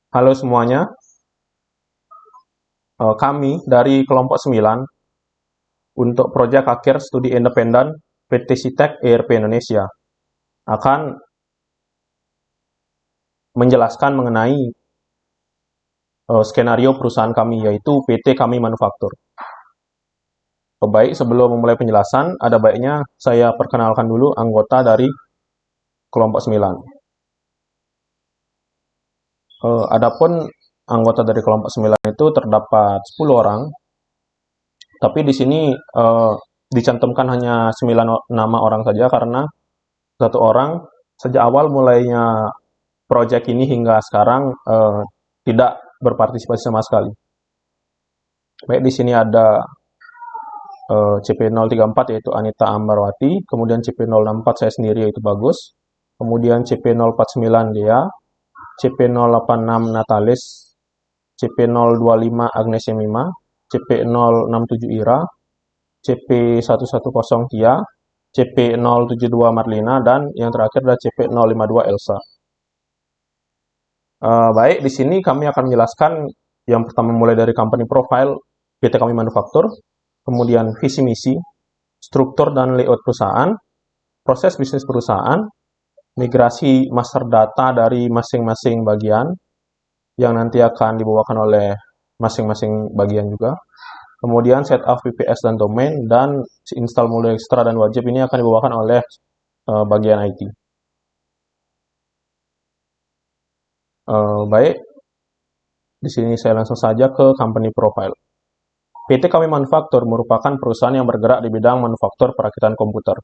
Halo semuanya, kami dari kelompok 9 untuk proyek akhir studi independen PT Sitek ERP Indonesia akan menjelaskan mengenai skenario perusahaan kami, yaitu PT Kami Manufaktur. Baik, sebelum memulai penjelasan, ada baiknya saya perkenalkan dulu anggota dari kelompok 9. Adapun anggota dari kelompok 9 itu terdapat 10 orang, tapi di sini dicantumkan hanya 9 nama orang saja karena satu orang sejak awal mulainya proyek ini hingga sekarang tidak berpartisipasi sama sekali. Baik, di sini ada CP034 yaitu Anita Ambarwati, kemudian CP064 saya sendiri yaitu Bagus, kemudian CP049 dia, CP086 Natalis, CP025 Agnes Yemima, CP067 Ira, CP110 Tia, CP072 Marlina, dan yang terakhir adalah CP052 Elsa. Baik, di sini kami akan menjelaskan yang pertama mulai dari company profile PT Kami Manufaktur, kemudian visi misi, struktur dan layout perusahaan, proses bisnis perusahaan, migrasi master data dari masing-masing bagian yang nanti akan dibawakan oleh masing-masing bagian juga. Kemudian setup VPS dan domain, dan install modul ekstra dan wajib ini akan dibawakan oleh bagian IT. Baik, di sini saya langsung saja ke company profile. PT Kami Manufaktur merupakan perusahaan yang bergerak di bidang manufaktur perakitan komputer.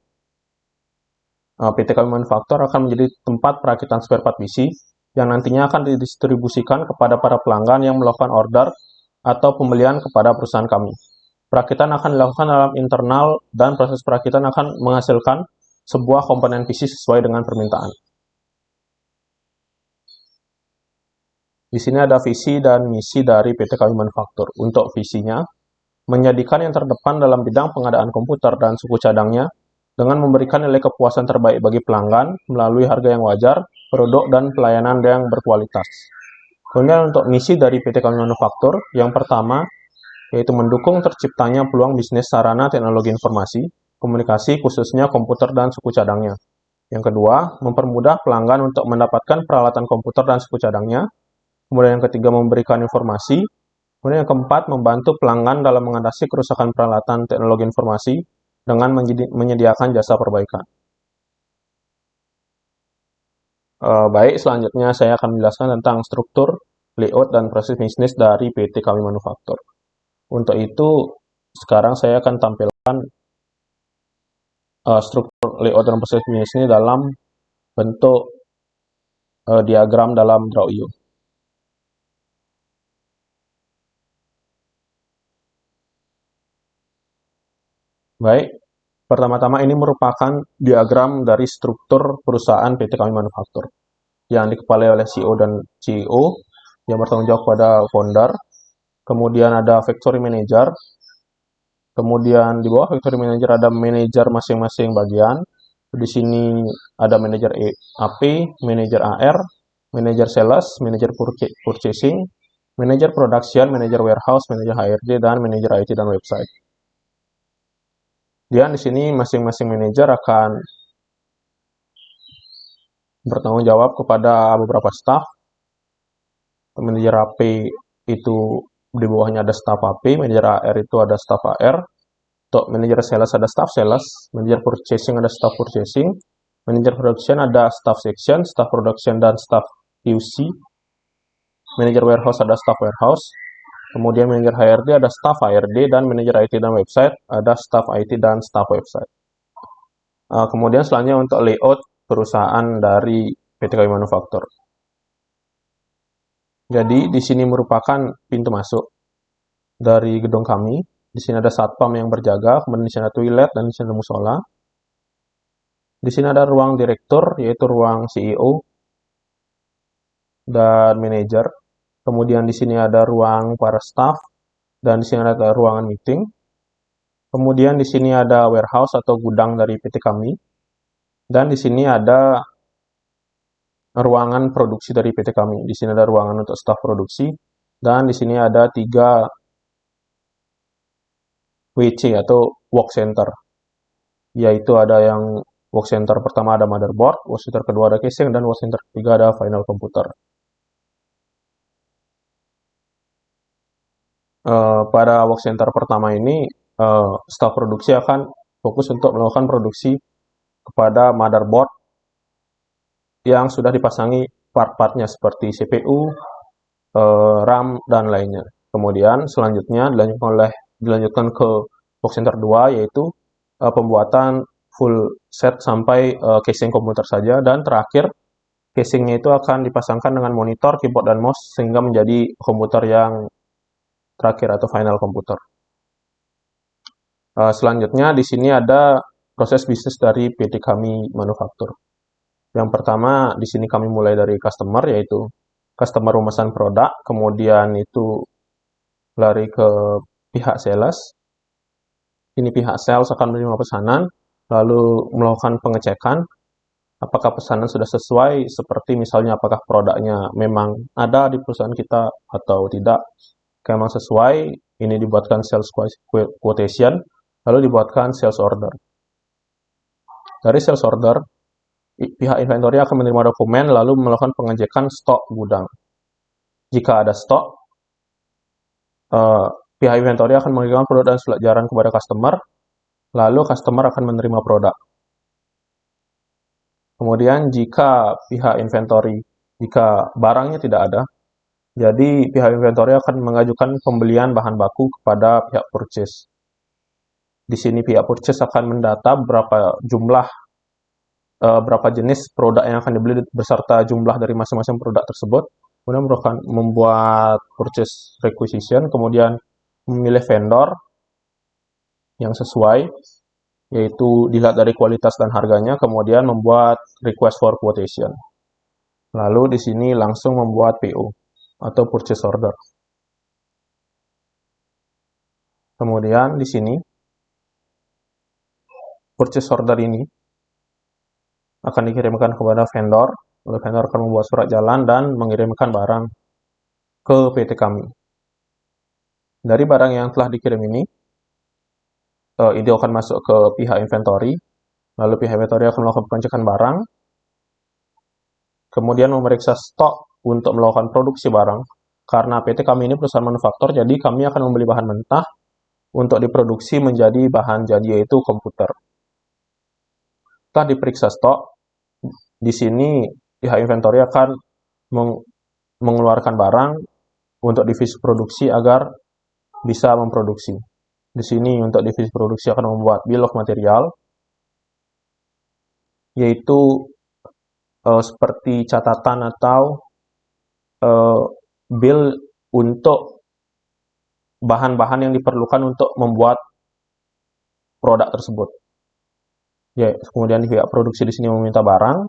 PT Kami Manufaktur akan menjadi tempat perakitan spare part PC yang nantinya akan didistribusikan kepada para pelanggan yang melakukan order atau pembelian kepada perusahaan kami. Perakitan akan dilakukan dalam internal dan proses perakitan akan menghasilkan sebuah komponen PC sesuai dengan permintaan. Di sini ada visi dan misi dari PT Kami Manufaktur. Untuk visinya, menjadikan yang terdepan dalam bidang pengadaan komputer dan suku cadangnya dengan memberikan nilai kepuasan terbaik bagi pelanggan melalui harga yang wajar, produk dan pelayanan yang berkualitas. Kemudian untuk misi dari PT Kami Manufaktur, yang pertama yaitu mendukung terciptanya peluang bisnis sarana teknologi informasi, komunikasi khususnya komputer dan suku cadangnya. Yang kedua, mempermudah pelanggan untuk mendapatkan peralatan komputer dan suku cadangnya. Kemudian yang ketiga, memberikan informasi. Kemudian yang keempat, membantu pelanggan dalam mengatasi kerusakan peralatan teknologi informasi dengan menyediakan jasa perbaikan. Baik, selanjutnya saya akan menjelaskan tentang struktur, layout, dan proses bisnis dari PT Kami Manufaktur. Untuk itu, sekarang saya akan tampilkan struktur, layout, dan proses bisnis ini dalam bentuk diagram dalam Draw.io. Baik, pertama-tama ini merupakan diagram dari struktur perusahaan PT Kami Manufaktur yang dikepalai oleh CEO dan CEO yang bertanggung jawab pada founder. Kemudian ada factory manager. Kemudian di bawah factory manager ada manajer masing-masing bagian. Di sini ada manajer AP, manajer AR, manajer sales, manajer purchasing, manajer production, manajer warehouse, manajer HRD, dan manajer IT dan website. Dan di sini masing-masing manajer akan bertanggung jawab kepada beberapa staff. Manajer AP itu di bawahnya ada staff AP, manajer AR itu ada staff AR, untuk manajer sales ada staff sales, manajer purchasing ada staff purchasing, manajer production ada staff section, staff production dan staff QC, manajer warehouse ada staff warehouse, kemudian manajer HRD ada staff HRD, dan manajer IT dan website ada staff IT dan staff website. Kemudian selanjutnya untuk layout perusahaan dari PT Kami Manufaktur. Jadi di sini merupakan pintu masuk dari gedung kami. Di sini ada satpam yang berjaga, kemudian di sini ada toilet, dan di sini ada musola. Di sini ada ruang direktur, yaitu ruang CEO dan manajer. Kemudian di sini ada ruang para staff, dan di sini ada ruangan meeting. Kemudian di sini ada warehouse atau gudang dari PT kami. Dan di sini ada ruangan produksi dari PT kami. Di sini ada ruangan untuk staf produksi, dan di sini ada 3 WC atau work center. Yaitu ada yang work center pertama ada motherboard, work center kedua ada casing, dan work center ketiga ada final komputer. Pada work center pertama ini, staf produksi akan fokus untuk melakukan produksi kepada motherboard yang sudah dipasangi part-partnya seperti CPU, RAM, dan lainnya. Kemudian selanjutnya dilanjutkan ke work center 2, yaitu pembuatan full set sampai casing komputer saja, dan terakhir casingnya itu akan dipasangkan dengan monitor, keyboard, dan mouse sehingga menjadi komputer yang terakhir atau final komputer. Selanjutnya di sini ada proses bisnis dari PT kami manufaktur. Yang pertama di sini kami mulai dari customer, yaitu customer memesan produk, kemudian itu lari ke pihak sales. Ini pihak sales akan menerima pesanan, lalu melakukan pengecekan apakah pesanan sudah sesuai, seperti misalnya apakah produknya memang ada di perusahaan kita atau tidak. Jika memang sesuai, ini dibuatkan sales quotation, lalu dibuatkan sales order. Dari sales order, pihak inventory akan menerima dokumen lalu melakukan pengecekan stok gudang. Jika ada stok, pihak inventory akan mengirimkan produk dan surat edaran kepada customer, lalu customer akan menerima produk. Kemudian jika pihak inventory, jika barangnya tidak ada, jadi pihak inventory akan mengajukan pembelian bahan baku kepada pihak purchase. Di sini pihak purchase akan mendata berapa jenis produk yang akan dibeli beserta jumlah dari masing-masing produk tersebut. Kemudian membuat purchase requisition, kemudian memilih vendor yang sesuai, yaitu dilihat dari kualitas dan harganya, kemudian membuat request for quotation. Lalu di sini langsung membuat PO atau purchase order. Kemudian di sini purchase order ini akan dikirimkan kepada vendor, lalu vendor akan membuat surat jalan dan mengirimkan barang ke PT kami. Dari barang yang telah dikirim ini akan masuk ke pihak inventory, lalu pihak inventory akan melakukan pengecekan barang, kemudian memeriksa stok untuk melakukan produksi barang. Karena PT kami ini perusahaan manufaktur, jadi kami akan membeli bahan mentah untuk diproduksi menjadi bahan jadi, yaitu komputer. Setelah diperiksa stok, di sini pihak inventory akan mengeluarkan barang untuk divisi produksi agar bisa memproduksi. Di sini untuk divisi produksi akan membuat bill of material, yaitu seperti catatan atau bill untuk bahan-bahan yang diperlukan untuk membuat produk tersebut. Ya, kemudian pihak produksi di sini meminta barang,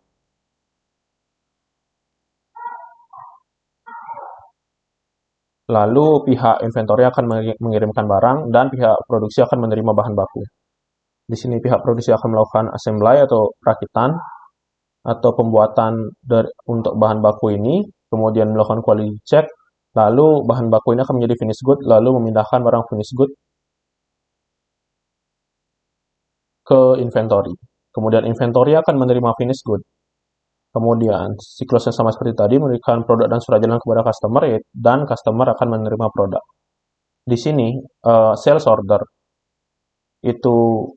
lalu pihak inventory akan mengirimkan barang dan pihak produksi akan menerima bahan baku. Di sini pihak produksi akan melakukan assembly atau perakitan atau pembuatan untuk bahan baku ini, kemudian melakukan quality check, lalu bahan baku ini akan menjadi finished good, lalu memindahkan barang finished good ke inventory. Kemudian inventory akan menerima finished good. Kemudian siklusnya sama seperti tadi, memberikan produk dan surat jalan kepada customer, dan customer akan menerima produk. Di sini sales order itu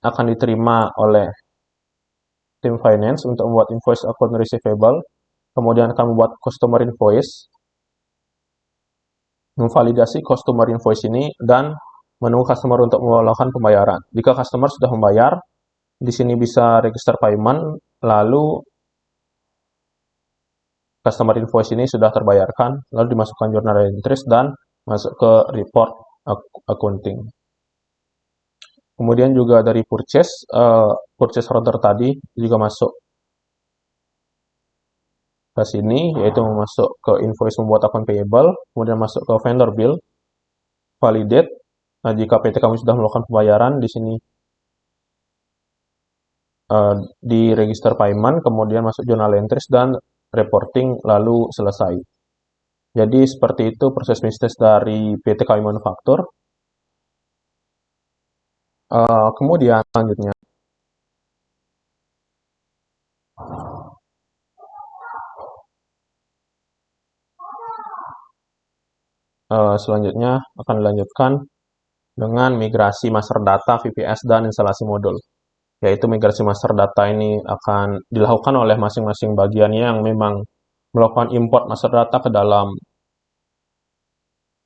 akan diterima oleh tim finance untuk membuat invoice account receivable, kemudian akan membuat customer invoice, memvalidasi customer invoice ini, dan menunggu customer untuk melakukan pembayaran. Jika customer sudah membayar, di sini bisa register payment, lalu customer invoice ini sudah terbayarkan, lalu dimasukkan journal entries dan masuk ke report accounting. Kemudian juga dari purchase order tadi juga masuk ke sini, yaitu masuk ke invoice membuat account payable, kemudian masuk ke vendor bill, validate. Nah, jika PT kami sudah melakukan pembayaran, di sini di register payment, kemudian masuk journal entries dan reporting, lalu selesai. Jadi seperti itu proses bisnis dari PT Kami Manufaktur. Kemudian selanjutnya, akan dilanjutkan dengan migrasi master data, VPS, dan instalasi modul. Yaitu migrasi master data ini akan dilakukan oleh masing-masing bagian yang memang melakukan import master data ke dalam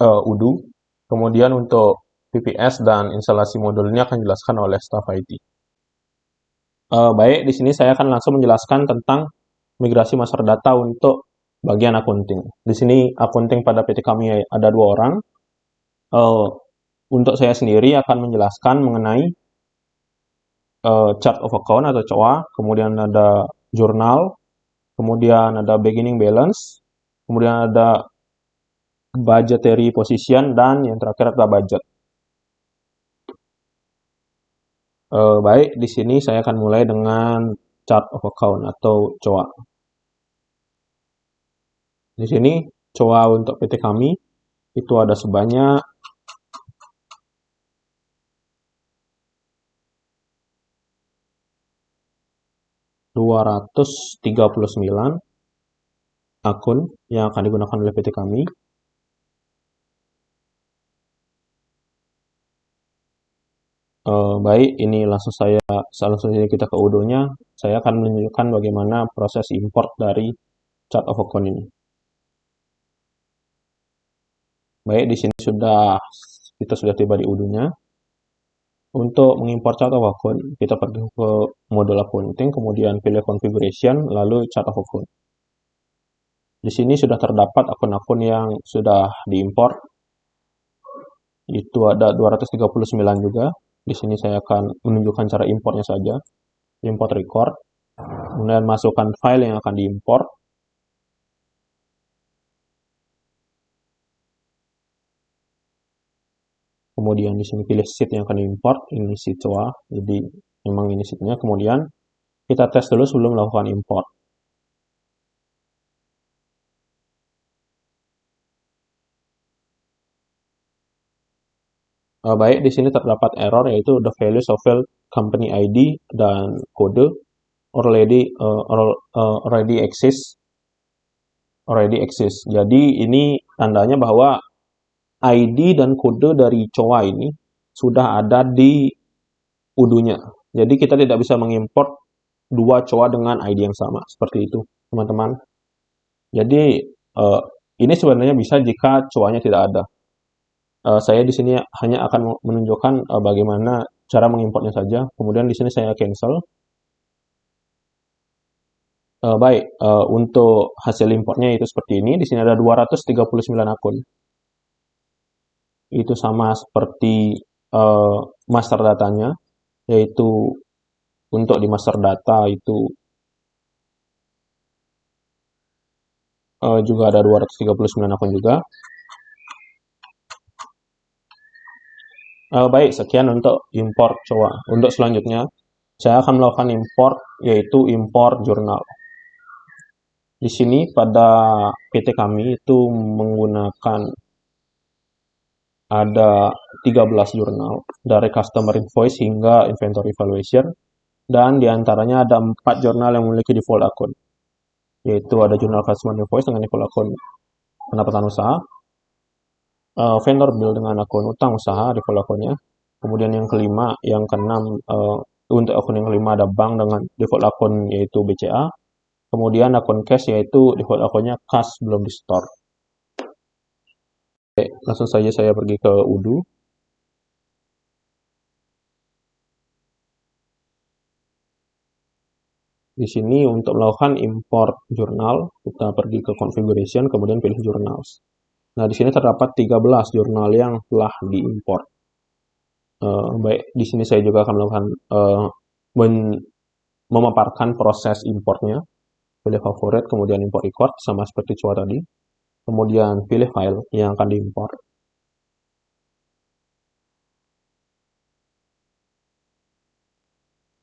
UDU. Kemudian untuk VPS dan instalasi modul ini akan dijelaskan oleh staf IT. Baik, di sini saya akan langsung menjelaskan tentang migrasi master data untuk bagian akunting. Di sini akunting pada PT kami ada 2 orang. Untuk saya sendiri akan menjelaskan mengenai chart of account atau COA, kemudian ada jurnal, kemudian ada beginning balance, kemudian ada budgetary position, dan yang terakhir adalah budget. Baik, di sini saya akan mulai dengan chart of account atau COA. Di sini COA untuk PT kami itu ada sebanyak 239 akun yang akan digunakan oleh PT kami. Baik, ini langsung saja kita ke UDO-nya. Saya akan menunjukkan bagaimana proses import dari chart of account ini. Baik, di sini kita sudah tiba di UDO-nya. Untuk mengimpor chart of account, kita pergi ke modul accounting, kemudian pilih configuration, lalu chart of account. Di sini sudah terdapat akun-akun yang sudah diimpor. Itu ada 239 juga. Di sini saya akan menunjukkan cara importnya saja. Import record, kemudian masukkan file yang akan diimpor. Kemudian di sini pilih sheet yang akan diimport, ini sheet COA, jadi memang ini sheetnya. Kemudian kita tes dulu sebelum melakukan import. Baik, di sini terdapat error yaitu the values of file company ID dan kode already exist. Jadi ini tandanya bahwa ID dan kode dari COA ini sudah ada di UDU-nya. Jadi kita tidak bisa mengimport 2 COA dengan ID yang sama. Seperti itu, teman-teman. Jadi ini sebenarnya bisa jika COA-nya tidak ada. Saya di sini hanya akan menunjukkan bagaimana cara mengimportnya saja. Kemudian di sini saya cancel. Baik, untuk hasil importnya itu seperti ini. Di sini ada 239 akun. Itu sama seperti master datanya, yaitu untuk di master data itu juga ada 239 akun juga. Baik, sekian untuk import COA. Untuk selanjutnya, saya akan melakukan import, yaitu import jurnal. Di sini pada PT kami itu menggunakan ada 13 jurnal, dari customer invoice hingga inventory valuation, dan diantaranya ada 4 jurnal yang memiliki default akun, yaitu ada jurnal customer invoice dengan default akun pendapatan usaha, vendor bill dengan akun utang usaha default akunnya. Kemudian yang kelima, yang keenam, untuk akun yang kelima ada bank dengan default akun yaitu BCA. Kemudian akun cash yaitu default akunnya cash belum di store. Oke, langsung saja saya pergi ke UDU. Di sini untuk melakukan import jurnal, kita pergi ke configuration, kemudian pilih journals. Nah, di sini terdapat 13 jurnal yang telah diimport. Baik, di sini saya juga akan melakukan memaparkan proses importnya. Pilih favorit, kemudian import record, sama seperti COA tadi. Kemudian pilih file yang akan diimport.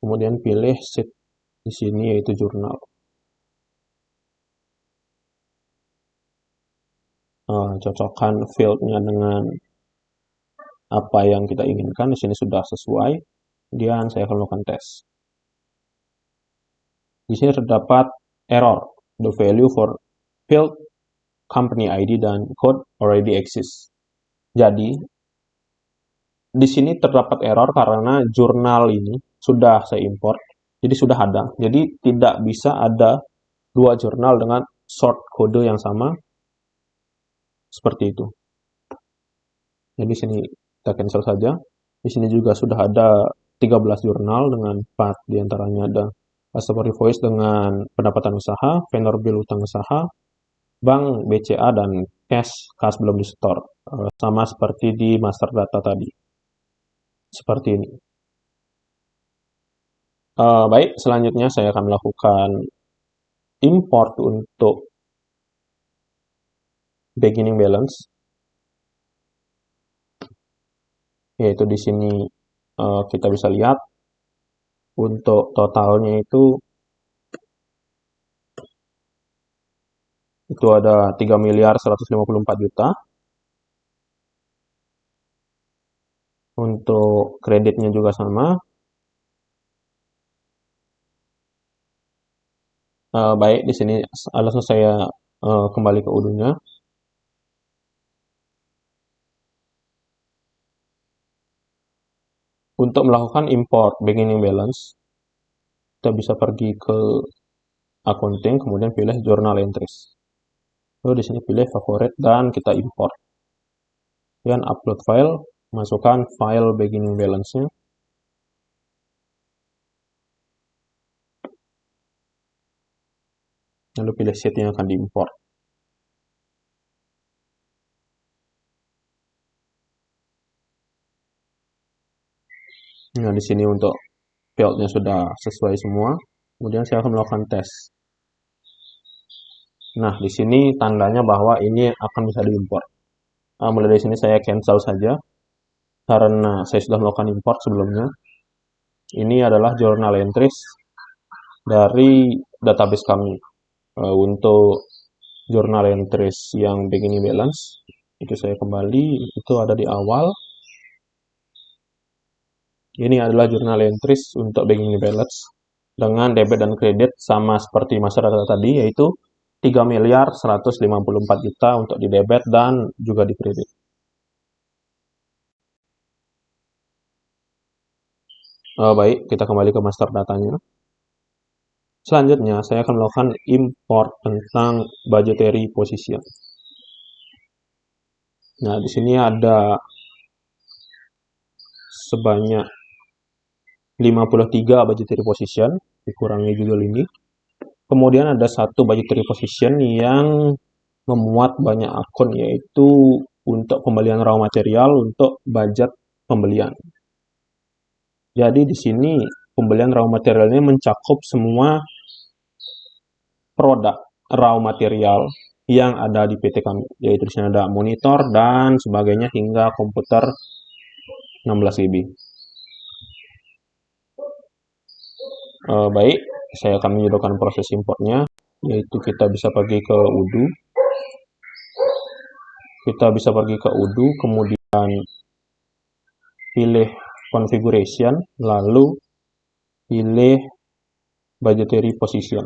Kemudian pilih sheet di sini yaitu jurnal. cocokkan fieldnya dengan apa yang kita inginkan. Di sini sudah sesuai, kemudian saya akan melakukan tes. Di sini terdapat error, the value for field company ID dan code already exists. Jadi di sini terdapat error karena jurnal ini sudah saya import, jadi sudah ada. Jadi tidak bisa ada dua jurnal dengan short kode yang sama seperti itu. Jadi di sini kita cancel saja. Di sini juga sudah ada 13 jurnal dengan 4 diantaranya ada customer invoice dengan pendapatan usaha, vendor bill utang usaha, bank BCA dan cash kas belum di store. Sama seperti di master data tadi. Seperti ini. Baik, selanjutnya saya akan melakukan import untuk beginning balance. Yaitu di sini kita bisa lihat untuk totalnya itu ada 3.154 juta. Untuk kreditnya juga sama. Baik, di sini langsung saya kembali ke Udunya. Untuk melakukan import beginning balance, kita bisa pergi ke accounting, kemudian pilih journal entries. Lalu di sini pilih favorite dan kita import. Kemudian upload file, masukkan file beginning balance-nya. Lalu pilih sheet yang akan diimport. Nah, di sini untuk fieldnya sudah sesuai semua. Kemudian saya akan melakukan tes. Nah, di sini tandanya bahwa ini akan bisa diimport. Mulai dari sini saya cancel saja karena saya sudah melakukan import sebelumnya. Ini adalah journal entries dari database kami. Untuk journal entries yang beginning balance, itu saya kembali, itu ada di awal. Ini adalah journal entries untuk beginning balance dengan debit dan kredit sama seperti masyarakat tadi, yaitu 3.154 juta untuk di debit dan juga di kredit. Baik, kita kembali ke master datanya. Selanjutnya, saya akan melakukan import tentang budgetary position. Nah, di sini ada sebanyak 53 budgetary position, dikurangi judul ini. Kemudian ada satu budgetary position yang memuat banyak akun, yaitu untuk pembelian raw material untuk budget pembelian. Jadi di sini pembelian raw materialnya mencakup semua produk raw material yang ada di PT kami, yaitu di sini ada monitor dan sebagainya hingga komputer 16 GB. Baik, saya akan menyuruhkan proses importnya, yaitu kita bisa pergi ke Udu. Kita bisa pergi ke Udu, kemudian pilih configuration, lalu pilih budgetary position.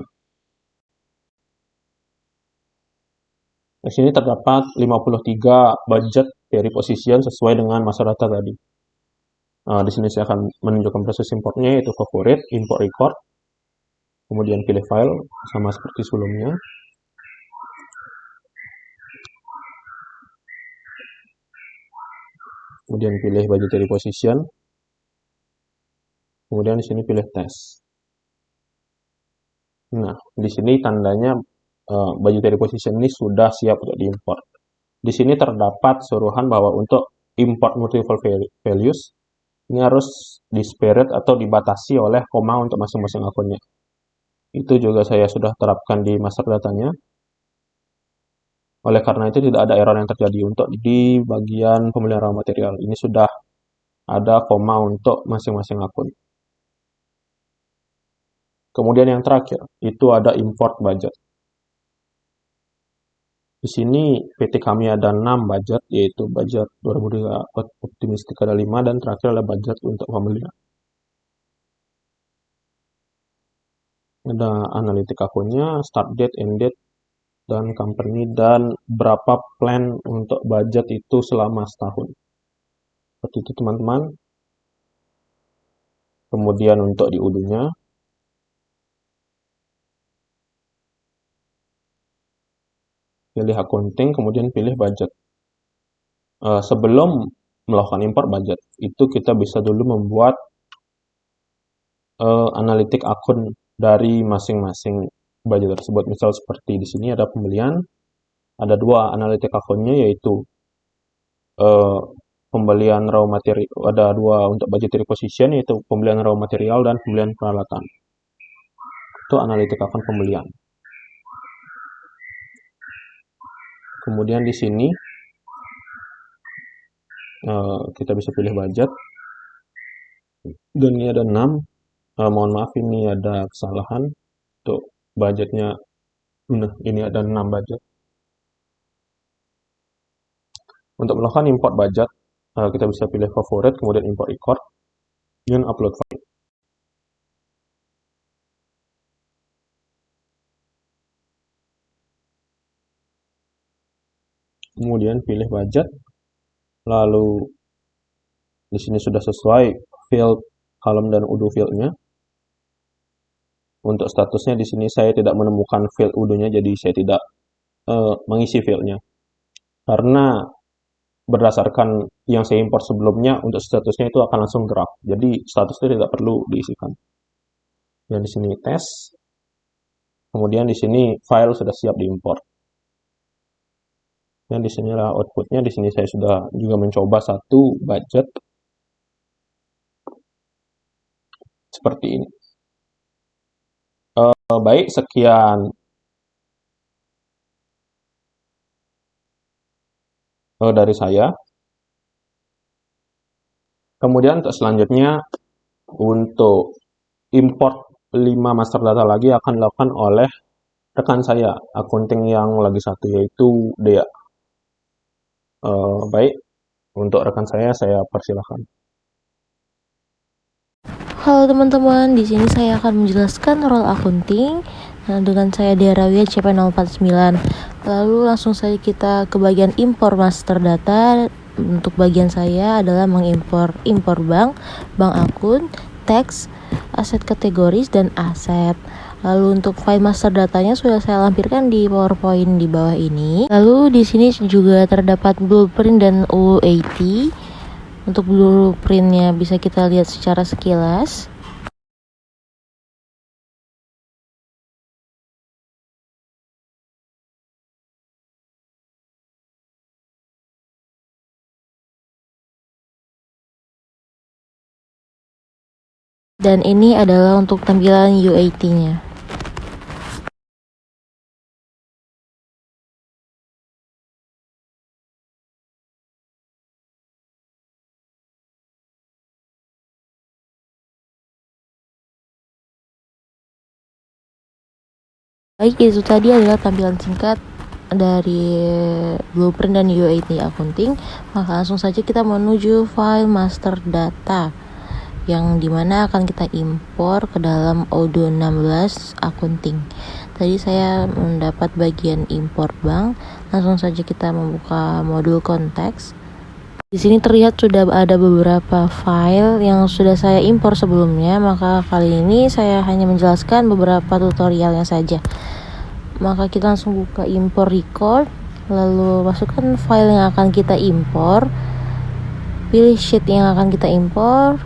Di sini terdapat 53 budgetary position sesuai dengan masa data tadi. Di sini saya akan menunjukkan proses importnya, yaitu favorite, import record, kemudian pilih file, sama seperti sebelumnya. Kemudian pilih budgetary position, kemudian di sini pilih test. Nah, di sini tandanya budgetary position ini sudah siap untuk diimport. Di sini terdapat suruhan bahwa untuk import multiple values, ini harus disparate atau dibatasi oleh koma untuk masing-masing akunnya. Itu juga saya sudah terapkan di master datanya. Oleh karena itu tidak ada error yang terjadi untuk di bagian pembelian raw material. Ini sudah ada koma untuk masing-masing akun. Kemudian yang terakhir, itu ada import budget. Di sini PT kami ada 6 budget, yaitu budget 2003 optimistik ada 5, dan terakhir adalah budget untuk pembelian. Ada analitik akunnya, start date, end date, dan company, dan berapa plan untuk budget itu selama setahun. Seperti itu teman-teman. Kemudian untuk di hulunya, pilih accounting, kemudian pilih budget. Sebelum melakukan import budget, itu kita bisa dulu membuat analitik akun dari masing-masing budget tersebut. Misal seperti di sini ada pembelian, ada 2 analitik akunnya, yaitu pembelian raw material, ada 2 untuk budgetary position, yaitu pembelian raw material dan pembelian peralatan. Itu analitik akun pembelian. Kemudian di sini kita bisa pilih budget, dan ini ada 6. Mohon maaf, ini ada kesalahan untuk budgetnya. Nah, ini ada 6 budget. Untuk melakukan import budget, kita bisa pilih favorit, kemudian import record, dan upload file. Kemudian pilih budget, lalu di sini sudah sesuai field, column, dan udo fieldnya. Untuk statusnya di sini saya tidak menemukan field udo-nya, jadi saya tidak mengisi fieldnya. Karena berdasarkan yang saya import sebelumnya, untuk statusnya itu akan langsung draft. Jadi statusnya tidak perlu diisikan. Dan di sini tes. Kemudian di sini file sudah siap diimport. Dan di sinilah outputnya. Di sini saya sudah juga mencoba satu budget seperti ini. Baik, sekian dari saya. Kemudian untuk selanjutnya, untuk import 5 master data lagi akan dilakukan oleh rekan saya, accounting yang lagi satu, yaitu Dea. Baik, untuk rekan saya persilahkan. Halo teman-teman, di sini saya akan menjelaskan role accounting dengan saya Dea Rawia CP049. Lalu langsung saja kita ke bagian impor master data. Untuk bagian saya adalah mengimpor bank akun, teks, aset kategoris, dan aset. Lalu untuk file master datanya sudah saya lampirkan di PowerPoint di bawah ini. Lalu di sini juga terdapat blueprint dan UAT. Untuk blueprintnya bisa kita lihat secara sekilas. Dan ini adalah untuk tampilan UAT-nya. Baik, itu tadi adalah tampilan singkat dari blueprint dan UAT accounting. Maka langsung saja kita menuju file master data, yang dimana akan kita impor ke dalam Odoo 16 accounting. Tadi saya mendapat bagian import bank. Langsung saja kita membuka modul konteks. Di sini terlihat sudah ada beberapa file yang sudah saya impor sebelumnya, maka kali ini saya hanya menjelaskan beberapa tutorialnya saja. Maka kita langsung buka import record, lalu masukkan file yang akan kita impor, pilih sheet yang akan kita impor.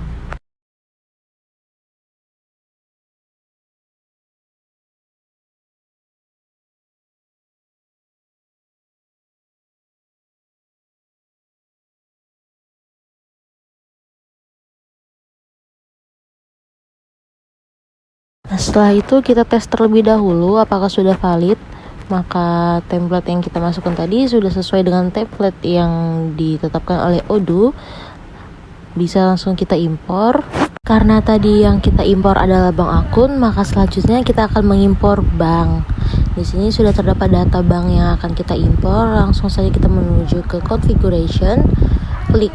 Nah, setelah itu kita tes terlebih dahulu apakah sudah valid. Maka template yang kita masukkan tadi sudah sesuai dengan template yang ditetapkan oleh Odoo. Bisa langsung kita impor. Karena tadi yang kita impor adalah bank akun, maka selanjutnya kita akan mengimpor bank. Di sini sudah terdapat data bank yang akan kita impor. Langsung saja kita menuju ke configuration, klik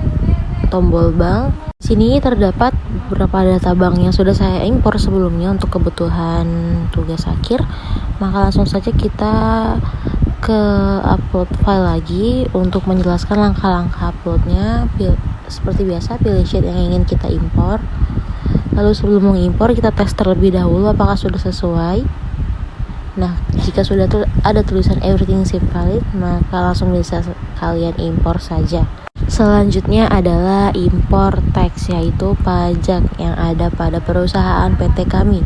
tombol bank. Di sini terdapat beberapa data bank yang sudah saya impor sebelumnya untuk kebutuhan tugas akhir. Maka langsung saja kita ke upload file lagi untuk menjelaskan langkah-langkah uploadnya. Seperti biasa, pilih sheet yang ingin kita impor. Lalu sebelum mengimpor, kita tes terlebih dahulu apakah sudah sesuai. Nah, jika sudah ada tulisan everything seems valid, maka langsung bisa kalian impor saja. Selanjutnya adalah impor tax, yaitu pajak yang ada pada perusahaan PT kami.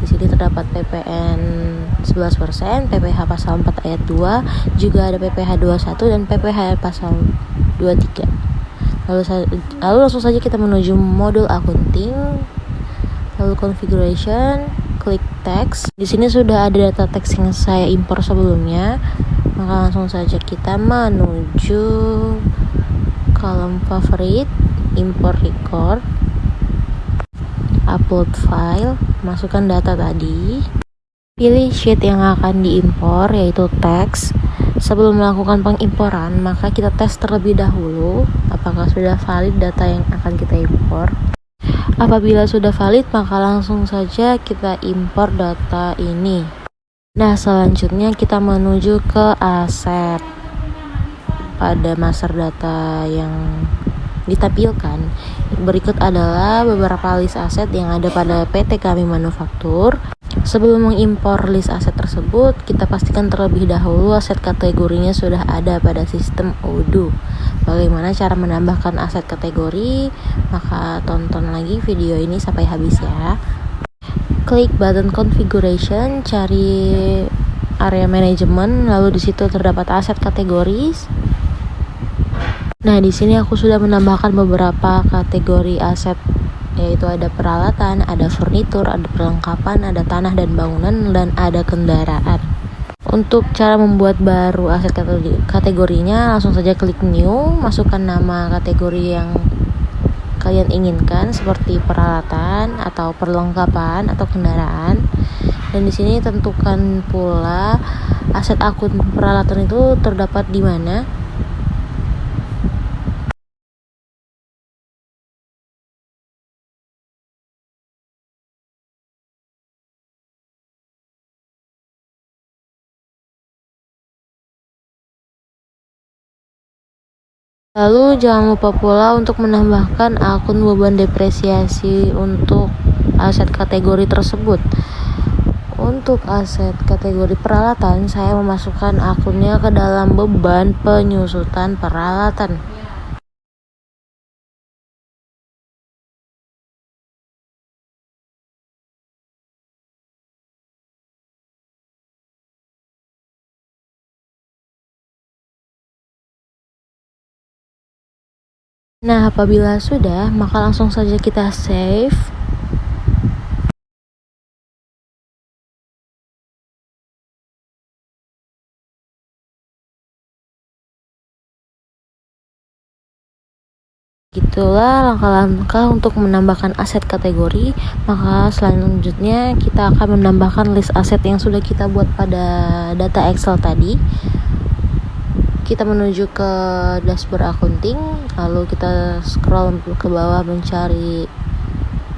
Di sini terdapat PPN 11%, PPh pasal 4 ayat 2, juga ada PPh 21 dan PPh pasal 23. Lalu langsung saja kita menuju modul accounting, lalu configuration, klik text. Di sini sudah ada data teks yang saya impor sebelumnya, maka langsung saja kita menuju kolom favorit, import record, upload file, masukkan data tadi, pilih sheet yang akan diimpor yaitu teks. Sebelum melakukan pengimporan, maka kita tes terlebih dahulu apakah sudah valid data yang akan kita impor. Apabila sudah valid, maka langsung saja kita impor data ini. Nah, selanjutnya kita menuju ke aset. Pada master data yang ditampilkan, berikut adalah beberapa list aset yang ada pada PT kami manufaktur. Sebelum mengimpor list aset tersebut, kita pastikan terlebih dahulu aset kategorinya sudah ada pada sistem Odoo. Bagaimana cara menambahkan aset kategori? Maka tonton lagi video ini sampai habis ya. Klik button configuration, cari area manajemen, lalu di situ terdapat aset kategoris. Nah, di sini aku sudah menambahkan beberapa kategori aset, yaitu ada peralatan, ada furnitur, ada perlengkapan, ada tanah dan bangunan, dan ada kendaraan. Untuk cara membuat baru aset kategorinya, langsung saja klik new, masukkan nama kategori yang kalian inginkan seperti peralatan atau perlengkapan atau kendaraan. Dan di sini tentukan pula aset akun peralatan itu terdapat di mana. Lalu jangan lupa pula untuk menambahkan akun beban depresiasi untuk aset kategori tersebut. Untuk aset kategori peralatan, saya memasukkan akunnya ke dalam beban penyusutan peralatan. Nah, apabila sudah, maka langsung saja kita save. Gitulah langkah-langkah untuk menambahkan aset kategori. Maka selanjutnya kita akan menambahkan list aset yang sudah kita buat pada data Excel tadi. Kita menuju ke dashboard accounting, lalu kita scroll ke bawah mencari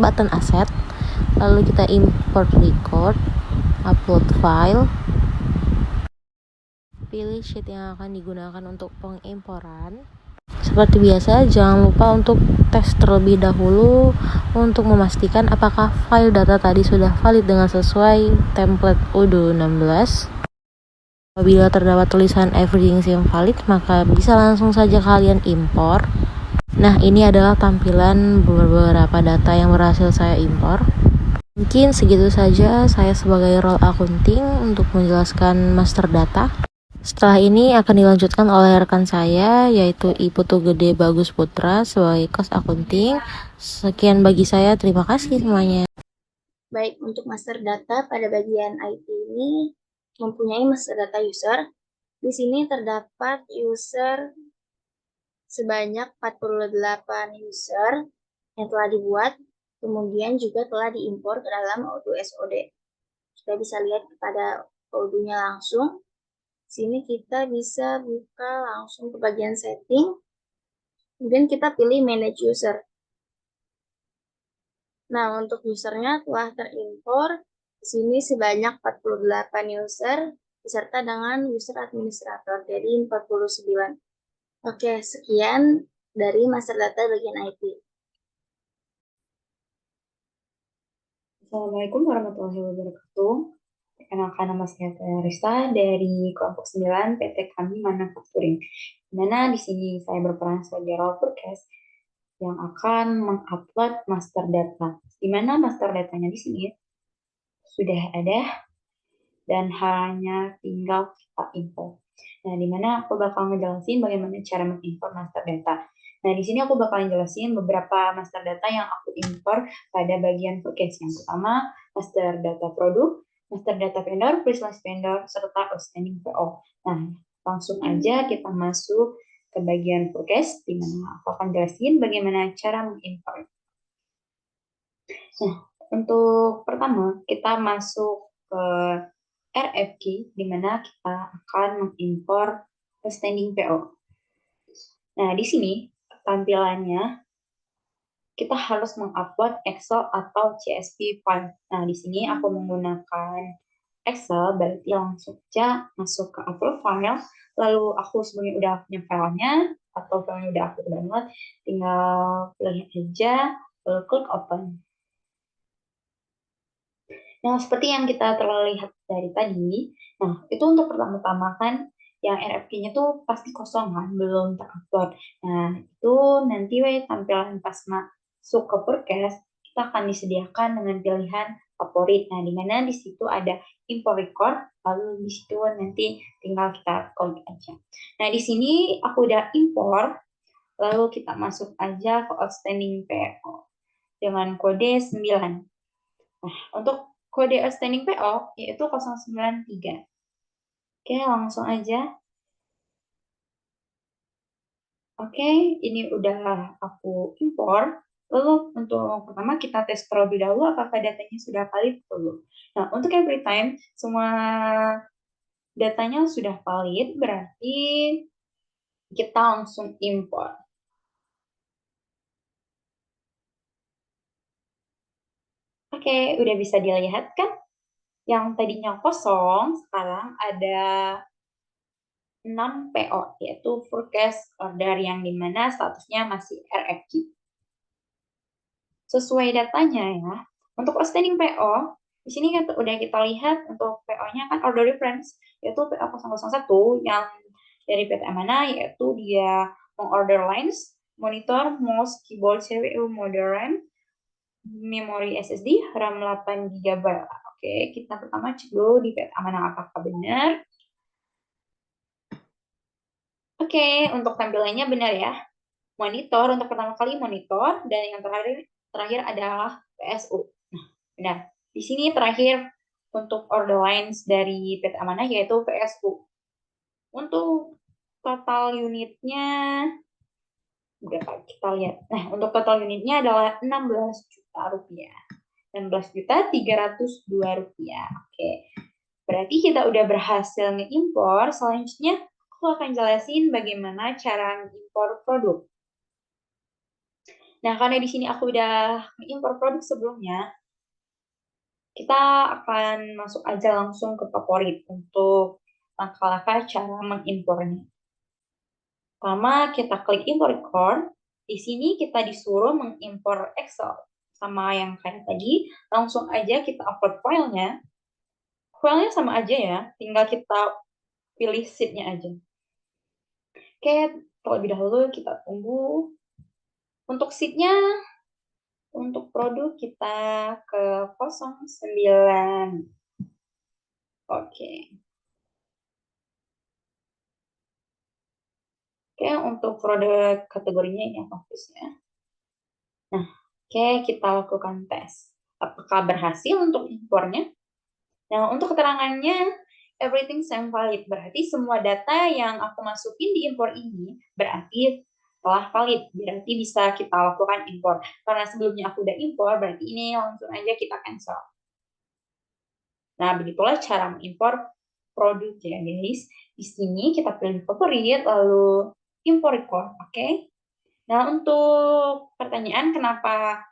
button aset, lalu kita import record, upload file, pilih sheet yang akan digunakan untuk pengimporan. Seperti biasa, jangan lupa untuk tes terlebih dahulu untuk memastikan apakah file data tadi sudah valid dengan sesuai template Odoo 16. Apabila terdapat tulisan everything seems valid, maka bisa langsung saja kalian impor. Nah, ini adalah tampilan beberapa data yang berhasil saya impor. Mungkin segitu saja saya sebagai role accounting untuk menjelaskan master data. Setelah ini akan dilanjutkan oleh rekan saya, yaitu Putu Gede Bagus Putra sebagai cost accounting. Sekian bagi saya, terima kasih semuanya. Baik, untuk master data pada bagian IT ini mempunyai master data user. Di sini terdapat user sebanyak 48 user yang telah dibuat, kemudian juga telah diimpor ke dalam Odoo SOD. Kita bisa lihat pada kodenya langsung. Sini kita bisa buka langsung ke bagian setting. Kemudian kita pilih manage user. Nah, untuk usernya telah terimpor. Di sini sebanyak 48 user beserta dengan user administrator, jadi 49. Oke, sekian dari master data bagian IT. Assalamualaikum warahmatullahi wabarakatuh. Perkenalkan, nama saya Rista dari kelompok 9 PT Kami Manufacturing. Di mana di sini saya berperan sebagai role forecast yang akan mengupload master data. Di mana master datanya di sini sudah ada dan hanya tinggal kita import. Nah, di mana aku bakal ngejelasin bagaimana cara mengimport master data. Nah, di sini aku bakal jelasin beberapa master data yang aku import pada bagian forecast. Yang pertama, master data produk, master data vendor, pre-sales vendor, serta outstanding PO. Nah, langsung aja kita masuk ke bagian forecast, di mana aku akan jelasin bagaimana cara mengimport. Nah, untuk pertama, kita masuk ke RFQ, di mana kita akan mengimpor outstanding PO. Nah, di sini tampilannya kita harus mengupload Excel atau CSV file. Nah, di sini aku menggunakan Excel, berarti langsung aja masuk ke upload file. Lalu aku sebenarnya udah punya filenya, atau filenya udah aku download, tinggal pilih aja, lalu klik open. Nah, seperti yang kita terlihat dari tadi, nah, itu untuk pertama-tama kan, yang RFQ-nya tuh pasti kosong kan, belum terupload. Nah, itu nanti tampilan pas masuk ke forecast, kita akan disediakan dengan pilihan favorit. Nah, di mana di situ ada import record, lalu di situ nanti tinggal kita klik aja. Nah, di sini aku udah import, lalu kita masuk aja ke outstanding PO dengan kode 9. Nah, untuk kode outstanding PO yaitu 093. Oke, langsung aja. Oke, ini udah aku impor. Lalu untuk pertama kita tes terlebih dahulu apakah datanya sudah valid dulu. Nah, untuk every time semua datanya sudah valid, berarti kita langsung impor. Oke, udah bisa dilihat kan? Yang tadinya kosong, sekarang ada 6 PO, yaitu forecast order yang dimana statusnya masih RFQ. Sesuai datanya ya, untuk outstanding PO, di sini kan udah kita lihat untuk PO-nya kan order reference, yaitu PO 001 yang dari PT Amana, yaitu dia mengorder lines, monitor, mouse, keyboard, CPU, modem, memori SSD, RAM 8 GB. Oke, kita pertama cek dulu di PT Amana apakah benar. Oke, untuk tampilannya benar ya. Monitor, untuk pertama kali monitor, dan yang terakhir adalah PSU. Nah, benar. Di sini terakhir untuk order lines dari PT Amanah yaitu PSU. Untuk total unitnya, berapa kita lihat. Nah, untuk total unitnya adalah 16 juta rupiah. 16 juta 302 rupiah. Oke, berarti kita udah berhasil nge-impor. Selanjutnya, aku akan jelasin bagaimana cara nge-impor produk. Nah, karena di sini aku udah nge-impor produk sebelumnya, kita akan masuk aja langsung ke favorit untuk langkah-langkah cara mengimpornya. Pertama, kita klik import record. Di sini kita disuruh mengimpor Excel. Sama yang kayak tadi, langsung aja kita upload filenya. Filenya sama aja ya, tinggal kita pilih sheet-nya aja. Oke, terlebih dahulu kita tunggu. Untuk sheet-nya, untuk produk kita ke 09. Oke. Oke, untuk produk kategorinya ini apa ya. Nah, oke, kita lakukan tes. Apakah berhasil untuk impornya? Nah, untuk keterangannya, everything same valid. Berarti semua data yang aku masukin di impor ini berarti telah valid. Berarti bisa kita lakukan impor. Karena sebelumnya aku udah impor, berarti ini langsung aja kita cancel. Nah, begitulah cara mengimpor produk ya guys. Di sini kita pilih favorit, lalu import record, oke? Nah, untuk pertanyaan kenapa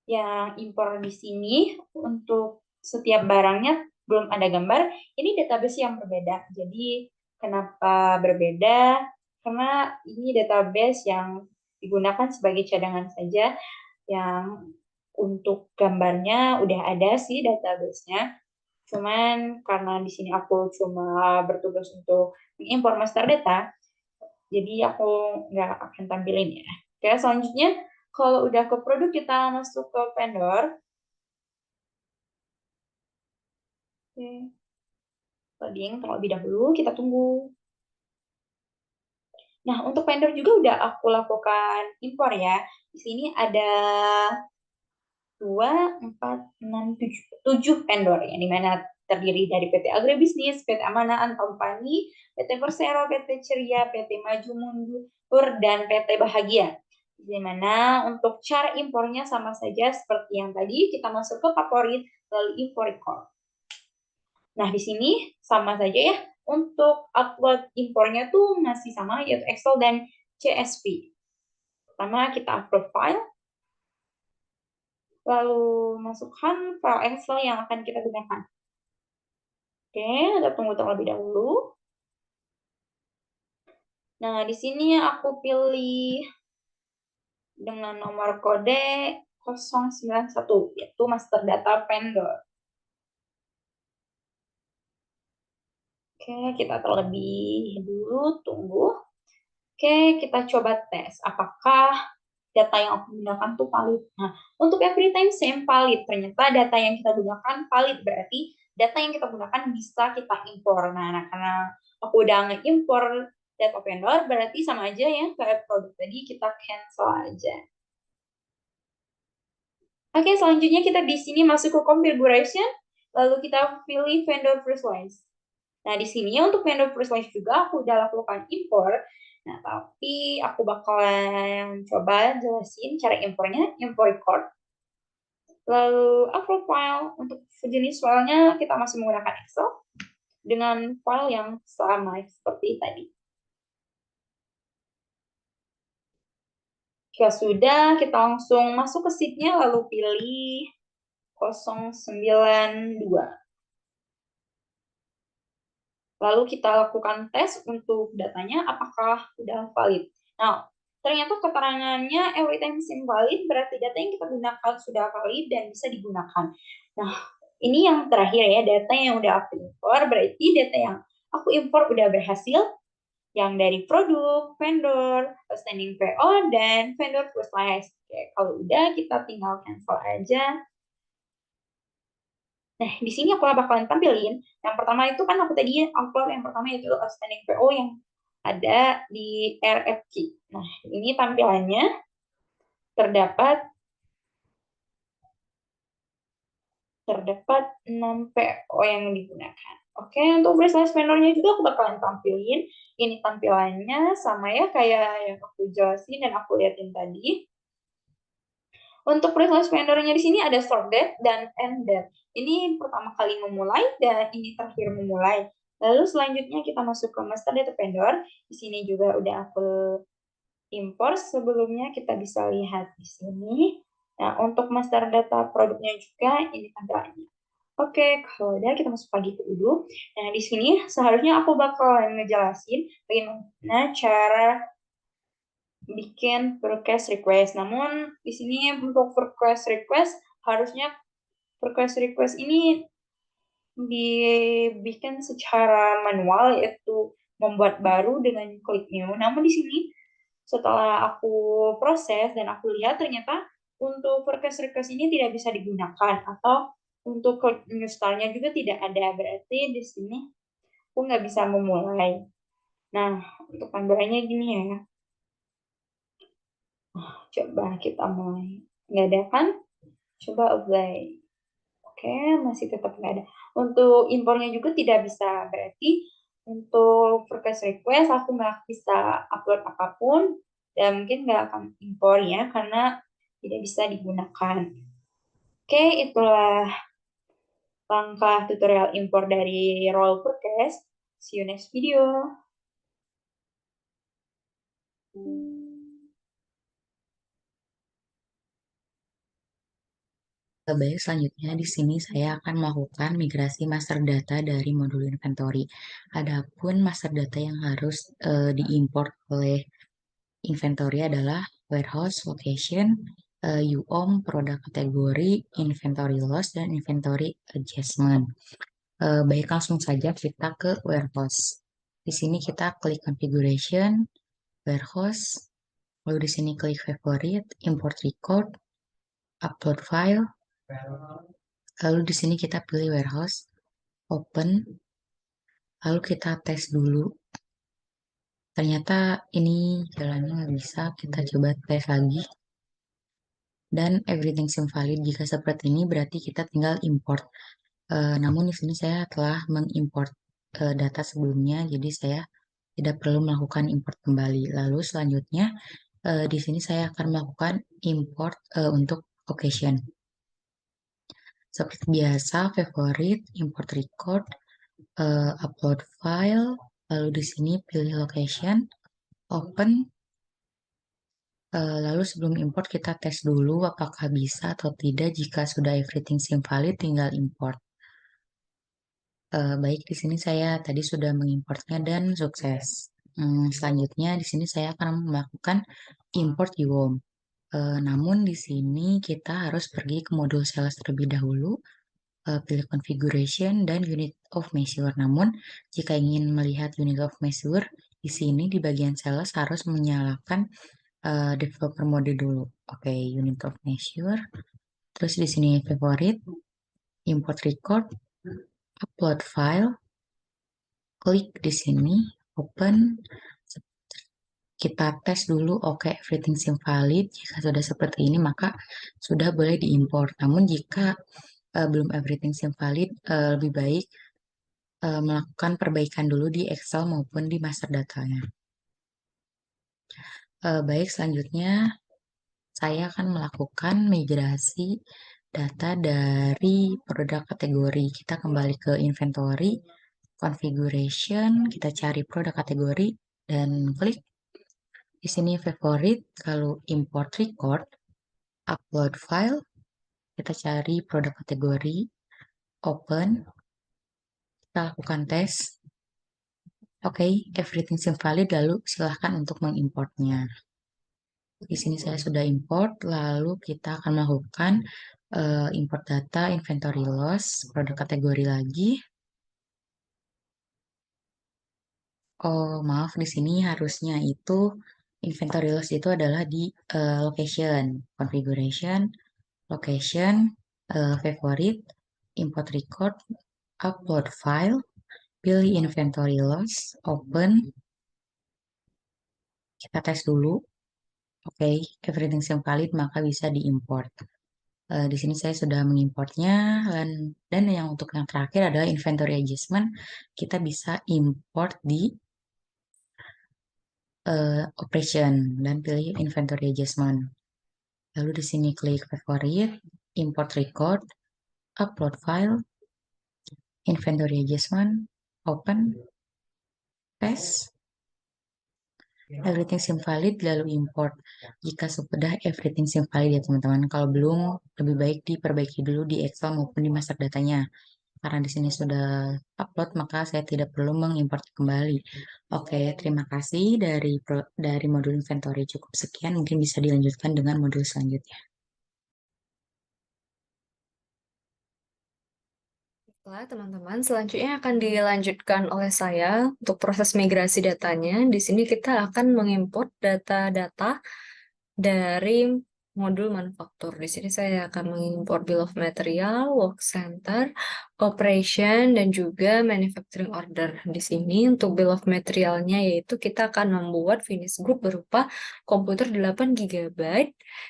yang impor di sini untuk setiap barangnya belum ada gambar, ini database yang berbeda. Jadi, kenapa berbeda? Karena ini database yang digunakan sebagai cadangan saja, yang untuk gambarnya udah ada sih database-nya. Cuman karena di sini aku cuma bertugas untuk mengimpor master data, jadi aku nggak akan tampilin ya. Oke, selanjutnya kalau udah ke produk kita masuk ke vendor. Oke, loading terlebih dahulu, kita tunggu. Nah, untuk vendor juga udah aku lakukan impor ya. Di sini ada 2, 4, 6, 7 vendor ya, di mana terdiri dari PT Agribisnis, PT Amanaan Company, PT Persero, PT Ceria, PT Maju Mundur, dan PT Bahagia. Di mana untuk cara impornya sama saja seperti yang tadi, kita masuk ke favorit, lalu import record. Nah, di sini sama saja ya. Untuk upload impornya tuh masih sama, yaitu Excel dan CSV. Pertama, kita upload file, lalu masukkan file Excel yang akan kita gunakan. Oke, kita tunggu terlebih dahulu. Nah, di sini aku pilih dengan nomor kode 091, yaitu master data vendor. Oke, kita terlebih dulu tunggu. Oke, kita coba tes apakah data yang aku gunakan tuh valid. Nah, untuk every time same valid. Ternyata data yang kita gunakan valid, berarti data yang kita gunakan bisa kita impor. Nah, karena aku udah nge-impor data vendor, berarti sama aja ya kayak produk tadi, kita cancel aja. Oke, selanjutnya kita di sini masuk ke configuration, lalu kita pilih vendor personalize. Nah, di sini untuk vendor personalize juga aku udah lakukan impor. Nah, tapi aku bakalan coba jelasin cara impornya, import record. Lalu upload file, untuk sejenis filenya kita masih menggunakan Excel dengan file yang sama seperti tadi. Jika sudah, kita langsung masuk ke sheet-nya lalu pilih 092. Lalu kita lakukan tes untuk datanya apakah sudah valid. Nah, ternyata keterangannya every time same valid, berarti data yang kita gunakan sudah valid dan bisa digunakan. Nah, ini yang terakhir ya, data yang udah aku impor, berarti data yang aku impor udah berhasil, yang dari produk, vendor, outstanding PO, dan vendor personalized. Oke, kalau udah kita tinggal cancel aja. Nah, di sini aku bakalan tampilin. Yang pertama itu kan aku tadi upload yang pertama itu outstanding PO yang ada di RFQ. Nah, ini tampilannya terdapat 6 PO yang digunakan. Oke, untuk baseline vendornya juga aku bakalan tampilin. Ini tampilannya sama ya kayak yang aku jelasin dan aku liatin tadi. Untuk resource vendornya di sini ada start date dan end date. Ini pertama kali memulai dan ini terakhir memulai. Lalu selanjutnya kita masuk ke master data vendor. Di sini juga udah aku import sebelumnya, kita bisa lihat di sini. Nah, untuk master data produknya juga ini tampilannya. Oke, kalau udah kita masuk pagi dulu. Nah, di sini seharusnya aku bakal ngejelasin bagaimana cara bikin request request. Namun di sini untuk request request harusnya request ini dibikin secara manual, yaitu membuat baru dengan klik new. Namun di sini setelah aku proses dan aku lihat ternyata untuk request request ini tidak bisa digunakan, atau untuk klik new start-nya juga tidak ada. Berarti di sini aku nggak bisa memulai. Nah, untuk tambahannya gini ya. Coba kita mulai. Nggak ada kan? Coba apply. Oke, masih tetap nggak ada. Untuk impornya juga tidak bisa. Berarti untuk request request aku nggak bisa upload apapun dan mungkin nggak akan impor ya karena tidak bisa digunakan. Oke, itulah langkah tutorial import dari Roll Forecast. See you next video. Baik, selanjutnya di sini saya akan melakukan migrasi master data dari modul inventory. Adapun master data yang harus diimport oleh inventory adalah warehouse, location, UOM, produk kategori, inventory loss, dan inventory adjustment. Baik, langsung saja kita ke warehouse. Di sini kita klik configuration, warehouse, lalu di sini klik favorite, import record, upload file, lalu di sini kita pilih warehouse, open, lalu kita tes dulu. Ternyata ini jalannya nggak bisa, kita coba tes lagi. Dan everything seems valid. Jika seperti ini berarti kita tinggal import. Namun di sini saya telah mengimport data sebelumnya, jadi saya tidak perlu melakukan import kembali. Lalu selanjutnya di sini saya akan melakukan import untuk location. Seperti biasa, favorite, import record, upload file, lalu di sini pilih location, open. Lalu sebelum import kita tes dulu apakah bisa atau tidak. Jika sudah everything seem valid, tinggal import. Baik, di sini saya tadi sudah mengimportnya dan sukses. Selanjutnya di sini saya akan melakukan import UOM. Namun di sini kita harus pergi ke modul sales terlebih dahulu, pilih configuration dan unit of measure. Namun jika ingin melihat unit of measure, di sini di bagian sales harus menyalakan developer mode dulu. Oke, unit of measure. Terus di sini favorite, import record, upload file, klik di sini, open. Kita tes dulu, oke, everything seem valid. Jika sudah seperti ini, maka sudah boleh diimport. Namun jika belum everything seem valid, lebih baik melakukan perbaikan dulu di Excel maupun di master datanya. Baik, selanjutnya saya akan melakukan migrasi data dari produk kategori. Kita kembali ke inventory, configuration, kita cari produk kategori, dan klik. Di sini favorite, lalu import record, upload file, kita cari produk kategori, open, kita lakukan tes. Oke, everything seems valid, lalu silahkan untuk mengimportnya. Di sini saya sudah import, lalu kita akan melakukan import data, inventory loss, produk kategori lagi. Oh, maaf, di sini harusnya itu inventory loss itu adalah di location, configuration, location, favorite, import record, upload file, pilih inventory loss, open, kita tes dulu. Oke, everything seems valid, maka bisa diimport. Di sini saya sudah mengimportnya, dan yang untuk yang terakhir adalah inventory adjustment. Kita bisa import di operation dan pilih inventory adjustment. Lalu di sini klik favorite, import record, upload file, inventory adjustment, open, paste. Everything seem valid, lalu import. Jika sudah everything seem valid ya teman-teman. Kalau belum, lebih baik diperbaiki dulu di Excel maupun di master datanya. Karena di sini sudah upload, maka saya tidak perlu mengimport kembali. Oke, terima kasih dari modul inventory. Cukup sekian, mungkin bisa dilanjutkan dengan modul selanjutnya. Baiklah, teman-teman, selanjutnya akan dilanjutkan oleh saya untuk proses migrasi datanya. Di sini kita akan mengimport data-data dari modul manufaktur. Di sini saya akan mengimport bill of material, work center, operation, dan juga manufacturing order. Di sini untuk bill of materialnya yaitu kita akan membuat finish group berupa komputer 8 GB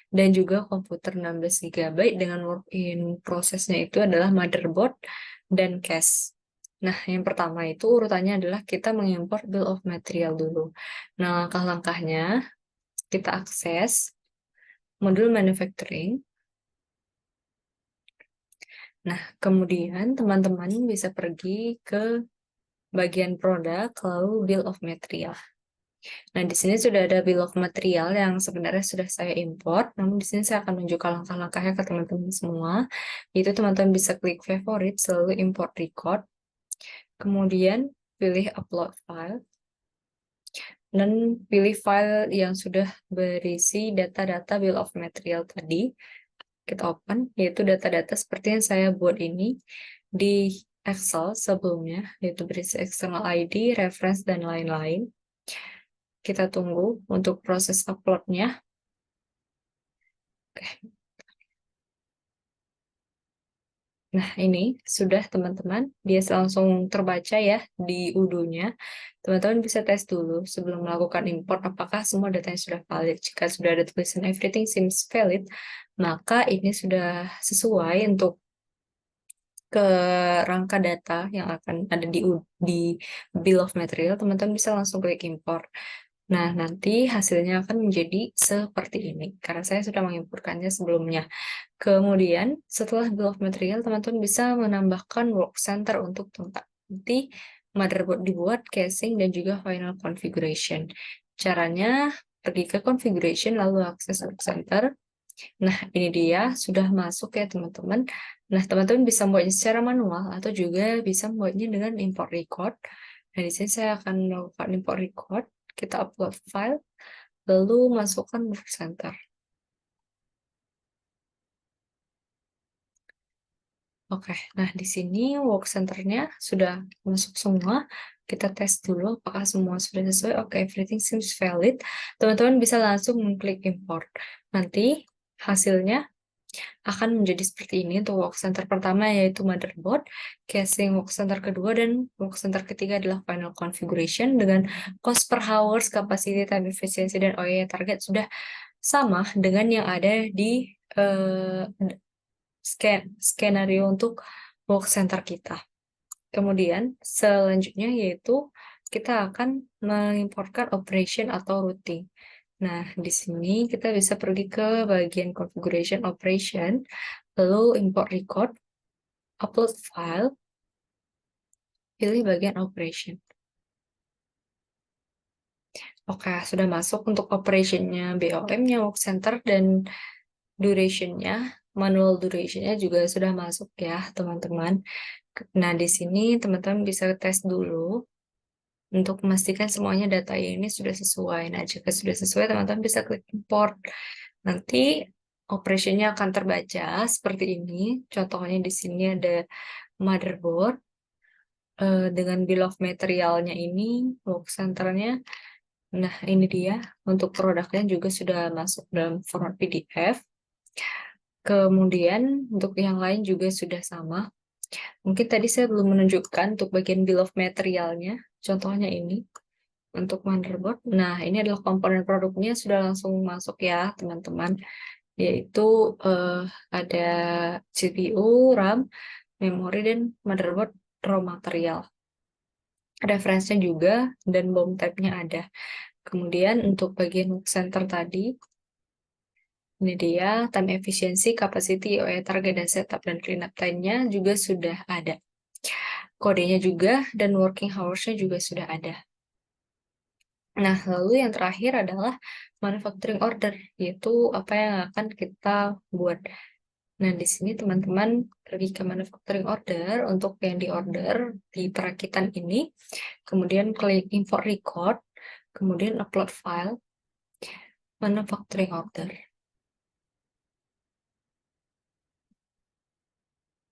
dan juga komputer 16 GB dengan work in prosesnya itu adalah motherboard dan case. Nah, yang pertama itu urutannya adalah kita mengimport bill of material dulu. Nah, langkah-langkahnya kita akses modul manufacturing. Nah, kemudian teman-teman bisa pergi ke bagian produk, lalu bill of material. Nah, di sini sudah ada bill of material yang sebenarnya sudah saya import, namun di sini saya akan menunjukkan langkah-langkahnya ke teman-teman semua. Itu teman-teman bisa klik favorite, selalu import record, kemudian pilih upload file, dan pilih file yang sudah berisi data-data bill of material tadi. Kita open, yaitu data-data seperti yang saya buat ini di Excel sebelumnya, yaitu berisi external ID, reference, dan lain-lain. Kita tunggu untuk proses upload-nya. Oke. Nah, ini sudah teman-teman, dia langsung terbaca ya di UDO-nya. Teman-teman bisa tes dulu sebelum melakukan import apakah semua datanya sudah valid. Jika sudah ada tulisan everything seems valid, maka ini sudah sesuai untuk ke rangka data yang akan ada di bill of material. Teman-teman bisa langsung klik import. Nah, nanti hasilnya akan menjadi seperti ini, karena saya sudah mengimportkannya sebelumnya. Kemudian, setelah bill of material, teman-teman bisa menambahkan work center untuk tempat. Nanti motherboard dibuat, casing, dan juga final configuration. Caranya, pergi ke configuration, lalu akses work center. Nah, ini dia, sudah masuk ya teman-teman. Nah, teman-teman bisa membuatnya secara manual, atau juga bisa membuatnya dengan import record. Nah, di sini saya akan melakukan import record. Kita upload file, lalu masukkan work center. Oke, nah di sini work center-nya sudah masuk semua. Kita tes dulu apakah semua sudah sesuai. Oke, everything seems valid. Teman-teman bisa langsung mengklik import. Nanti hasilnya akan menjadi seperti ini untuk work center pertama, yaitu motherboard, casing work center kedua, dan work center ketiga adalah final configuration dengan cost per hours, capacity, time efficiency, dan OEE target sudah sama dengan yang ada di skenario untuk work center kita. Kemudian selanjutnya yaitu kita akan mengimportkan operation atau routing. Nah, di sini kita bisa pergi ke bagian configuration operation, lalu import record, upload file, pilih bagian operation. Oke, sudah masuk untuk operationnya, BOM-nya, work center, dan duration-nya, manual duration-nya juga sudah masuk ya, teman-teman. Nah, di sini teman-teman bisa tes dulu untuk memastikan semuanya data ini sudah sesuai. Nah, jika sudah sesuai, teman-teman bisa klik import. Nanti operation-nya akan terbaca seperti ini. Contohnya di sini ada motherboard dengan bill of material-nya ini, work center-nya. Nah, ini dia. Untuk produknya juga sudah masuk dalam format PDF. Kemudian untuk yang lain juga sudah sama. Mungkin tadi saya belum menunjukkan untuk bagian bill of materialnya. Contohnya ini. Untuk motherboard. Nah, ini adalah komponen produknya sudah langsung masuk ya, teman-teman. Yaitu ada CPU, RAM, memori, dan motherboard raw material. Referensinya juga, dan BOM type-nya ada. Kemudian untuk bagian work center tadi, ini dia, time efficiency, capacity, OE target, dan setup dan cleanup time-nya juga sudah ada. Kodenya juga, dan working hours-nya juga sudah ada. Nah, lalu yang terakhir adalah manufacturing order, yaitu apa yang akan kita buat. Nah, di sini teman-teman pergi ke manufacturing order untuk yang di-order di perakitan ini, kemudian klik import record, kemudian upload file, manufacturing order.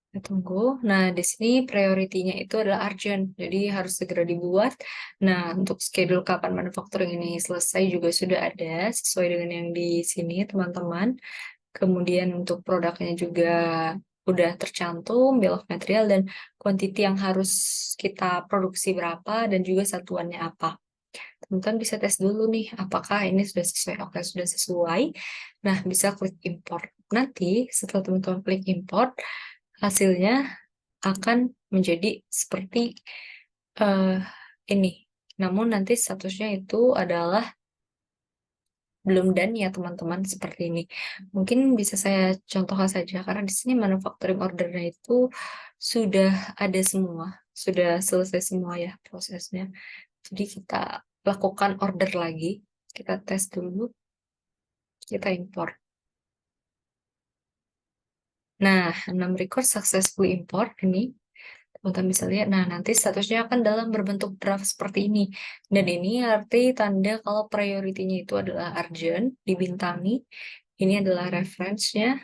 Kita tunggu. Nah, di sini priority-nya itu adalah urgent, jadi harus segera dibuat. Nah, untuk schedule kapan manufacturing ini selesai juga sudah ada, sesuai dengan yang di sini, teman-teman. Kemudian untuk produknya juga udah tercantum, bill of material, dan quantity yang harus kita produksi berapa, dan juga satuannya apa. Teman-teman bisa tes dulu nih, apakah ini sudah sesuai. Oke, sudah sesuai. Nah, bisa klik import. Nanti setelah teman-teman klik import, hasilnya akan menjadi seperti ini. Namun nanti statusnya itu adalah belum done ya teman-teman seperti ini. Mungkin bisa saya contohkan saja karena di sini manufacturing ordernya itu sudah ada semua, sudah selesai semua ya prosesnya. Jadi kita lakukan order lagi, kita tes dulu, kita import. Nah, 6 record successfully import ini. Teman-teman bisa lihat, nah nanti statusnya akan dalam berbentuk draft seperti ini. Dan ini arti tanda kalau priority-nya itu adalah urgent, dibintangi. Ini adalah reference-nya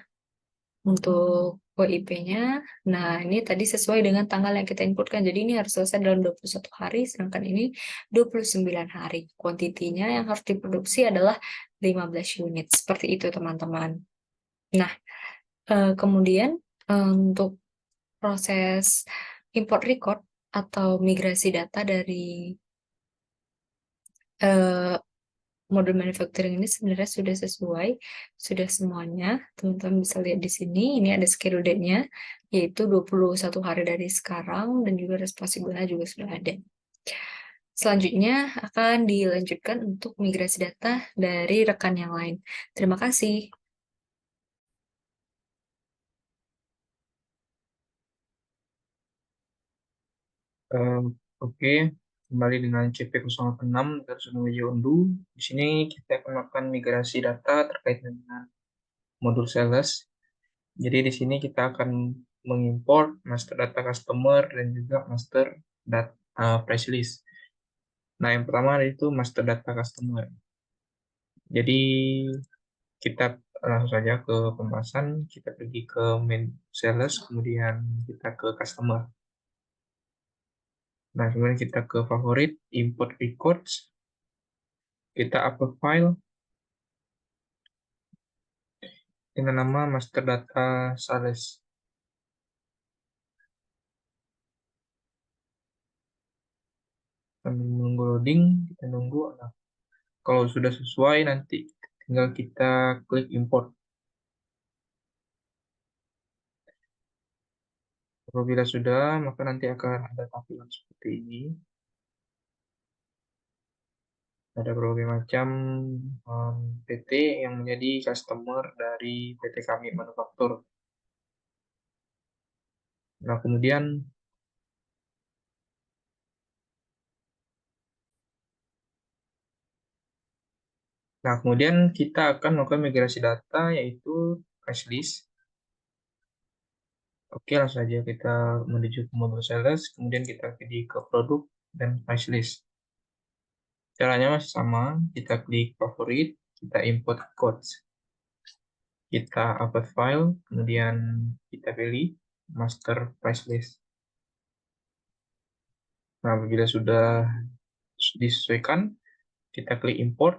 untuk WIP-nya. Nah, ini tadi sesuai dengan tanggal yang kita inputkan. Jadi ini harus selesai dalam 21 hari, sedangkan ini 29 hari. Kuantitinya yang harus diproduksi adalah 15 unit. Seperti itu, teman-teman. Nah, kemudian untuk proses import record atau migrasi data dari modul manufacturing ini sebenarnya sudah sesuai, sudah semuanya. Teman-teman bisa lihat di sini, ini ada schedule date-nya, yaitu 21 hari dari sekarang, dan juga responsible-nya juga sudah ada. Selanjutnya akan dilanjutkan untuk migrasi data dari rekan yang lain. Terima kasih. Oke, kembali dengan CP086 garis menuju undu. Di sini kita akan melakukan migrasi data terkait dengan modul sales. Jadi di sini kita akan mengimport master data customer dan juga master data price list. Nah, yang pertama itu master data customer. Jadi kita langsung saja ke pembahasan, kita pergi ke main sales, kemudian kita ke customer. Nah, kemudian kita ke favorit, import records, kita upload file dengan nama master data sales. Sambil menunggu loading, kita nunggu. Nah, kalau sudah sesuai, nanti tinggal kita klik import. Apabila sudah, maka nanti akan ada tampilan seperti ini. Ada berbagai macam PT yang menjadi customer dari PT kami manufaktur. Nah, kemudian kita akan melakukan migrasi data, yaitu price list. Oke, langsung saja kita menuju ke modul sales, kemudian kita pergi ke produk dan price list. Caranya masih sama, kita klik favorit, kita import codes. Kita upload file, kemudian kita pilih master price list. Nah, apabila sudah disesuaikan, kita klik import.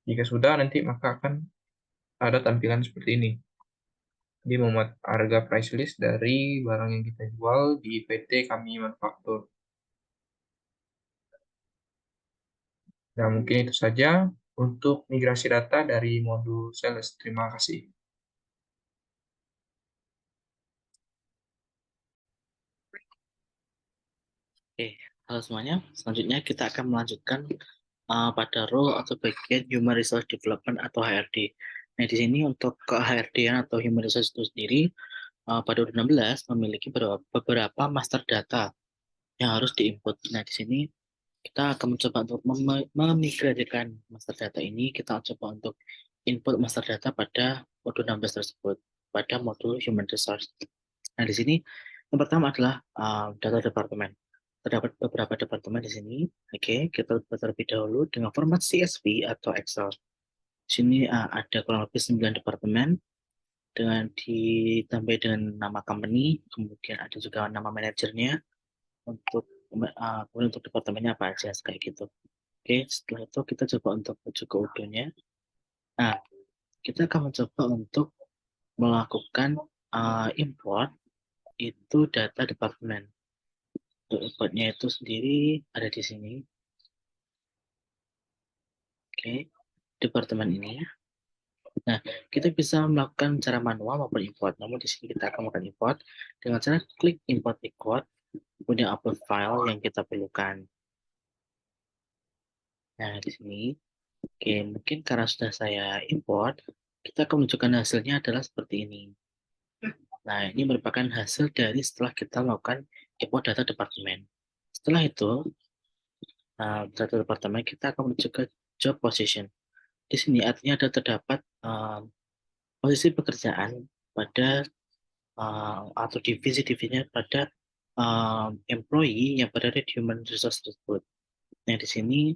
Jika sudah, nanti maka akan ada tampilan seperti ini. Dia memuat harga price list dari barang yang kita jual di PT kami manufaktur. Nah, mungkin itu saja untuk migrasi data dari modul sales. Terima kasih. Oke, halo semuanya. Selanjutnya kita akan melanjutkan pada role atau bagian Human Resource Development atau HRD. Nah, di sini untuk ke HRD atau Human Resource itu sendiri pada U16 memiliki beberapa master data yang harus diinput. Nah, di sini kita akan mencoba untuk memigrasikan master data ini. Kita coba untuk input master data pada modul 16 tersebut, pada modul Human Resource. Nah, di sini yang pertama adalah data departemen. Terdapat beberapa departemen di sini. Oke, kita buat terlebih dahulu dengan format CSV atau Excel. Di sini ada kurang lebih 9 departemen dengan ditambah dengan nama company, kemudian ada juga nama manajernya untuk kemudian untuk departemennya apa aja kayak gitu. Oke, setelah itu kita coba untuk menuju ke UDO-nya. Nah, kita akan mencoba untuk melakukan import itu data departemen. Untuk importnya itu sendiri ada di sini. Oke, departemen ini. Nah, kita bisa melakukan cara manual maupun import. Namun di sini kita akan melakukan import dengan cara klik import record. kemudian upload file yang kita perlukan. Nah, di sini, oke, mungkin karena sudah saya import, kita akan menunjukkan hasilnya adalah seperti ini. Nah, ini merupakan hasil dari setelah kita melakukan import data departemen. Setelah itu, data departemen kita akan menuju ke job position. Di sini artinya ada terdapat posisi pekerjaan pada atau divisi-divisinya pada employee yang berada di human resource tersebut. Nah, di sini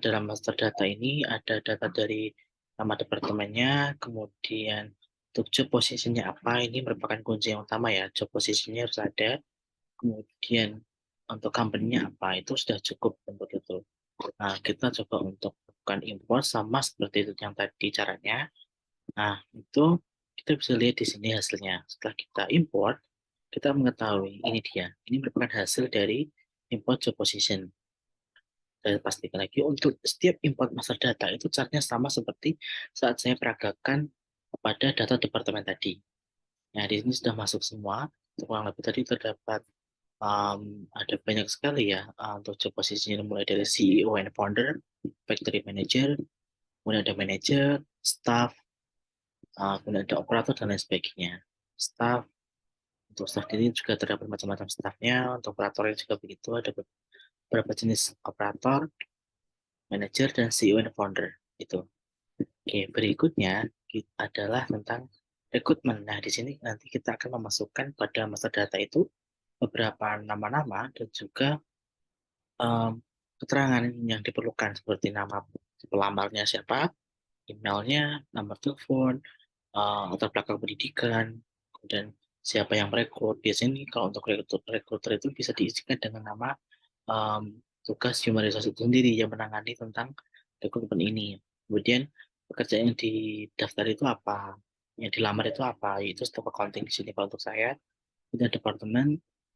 dalam master data ini ada data dari nama departemennya, kemudian untuk job posisinya apa, ini merupakan kunci yang utama ya, job posisinya harus ada, kemudian untuk company-nya apa, itu sudah cukup untuk itu. Nah, kita coba untuk melakukan import sama seperti itu yang tadi caranya. Nah, itu kita bisa lihat di sini hasilnya. Setelah kita import, kita mengetahui ini dia. Ini merupakan hasil dari import job position. Saya pastikan lagi untuk setiap import master data itu caranya sama seperti saat saya peragakan pada data departemen tadi. Nah, di sini sudah masuk semua. Kurang lebih tadi terdapat ada banyak sekali ya untuk job posisinya mulai dari CEO and founder, factory manager, kemudian ada manager, staff, kemudian ada operator dan lain sebagainya. Staff, untuk staff ini juga terdapat macam-macam staffnya, untuk operatornya juga begitu, ada beberapa jenis operator, manager, dan CEO and founder. Itu. Oke, berikutnya adalah tentang rekrutmen. Nah, di sini nanti kita akan memasukkan pada master data itu beberapa nama-nama dan juga keterangan yang diperlukan seperti nama pelamarnya siapa, emailnya, nomor telepon, latar belakang pendidikan, kemudian siapa yang merekrut. Biasanya nih, kalau untuk rekruter itu bisa diisikan dengan nama tugas human resource itu sendiri yang menangani tentang rekrutmen ini. Kemudian pekerjaan yang didaftar itu apa, yang dilamar itu apa, yaitu staff accounting di sini kalau untuk saya. Kemudian departemen,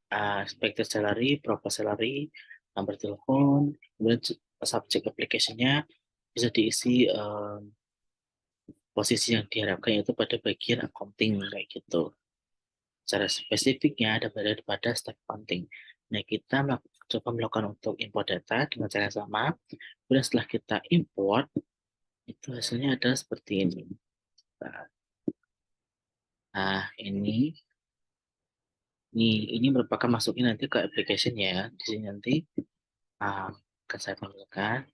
expected salary, proposed salary, nomor telepon, kemudian subject application-nya bisa diisi posisi yang diharapkan yaitu pada bagian accounting kayak gitu. Secara spesifiknya ada pada staff accounting. Nah, kita coba melakukan untuk import data dengan cara yang sama. Kemudian setelah kita import, itu hasilnya adalah seperti ini. Nah, ini merupakan masukin nanti ke application ya. Di sini nanti akan saya tampilkan.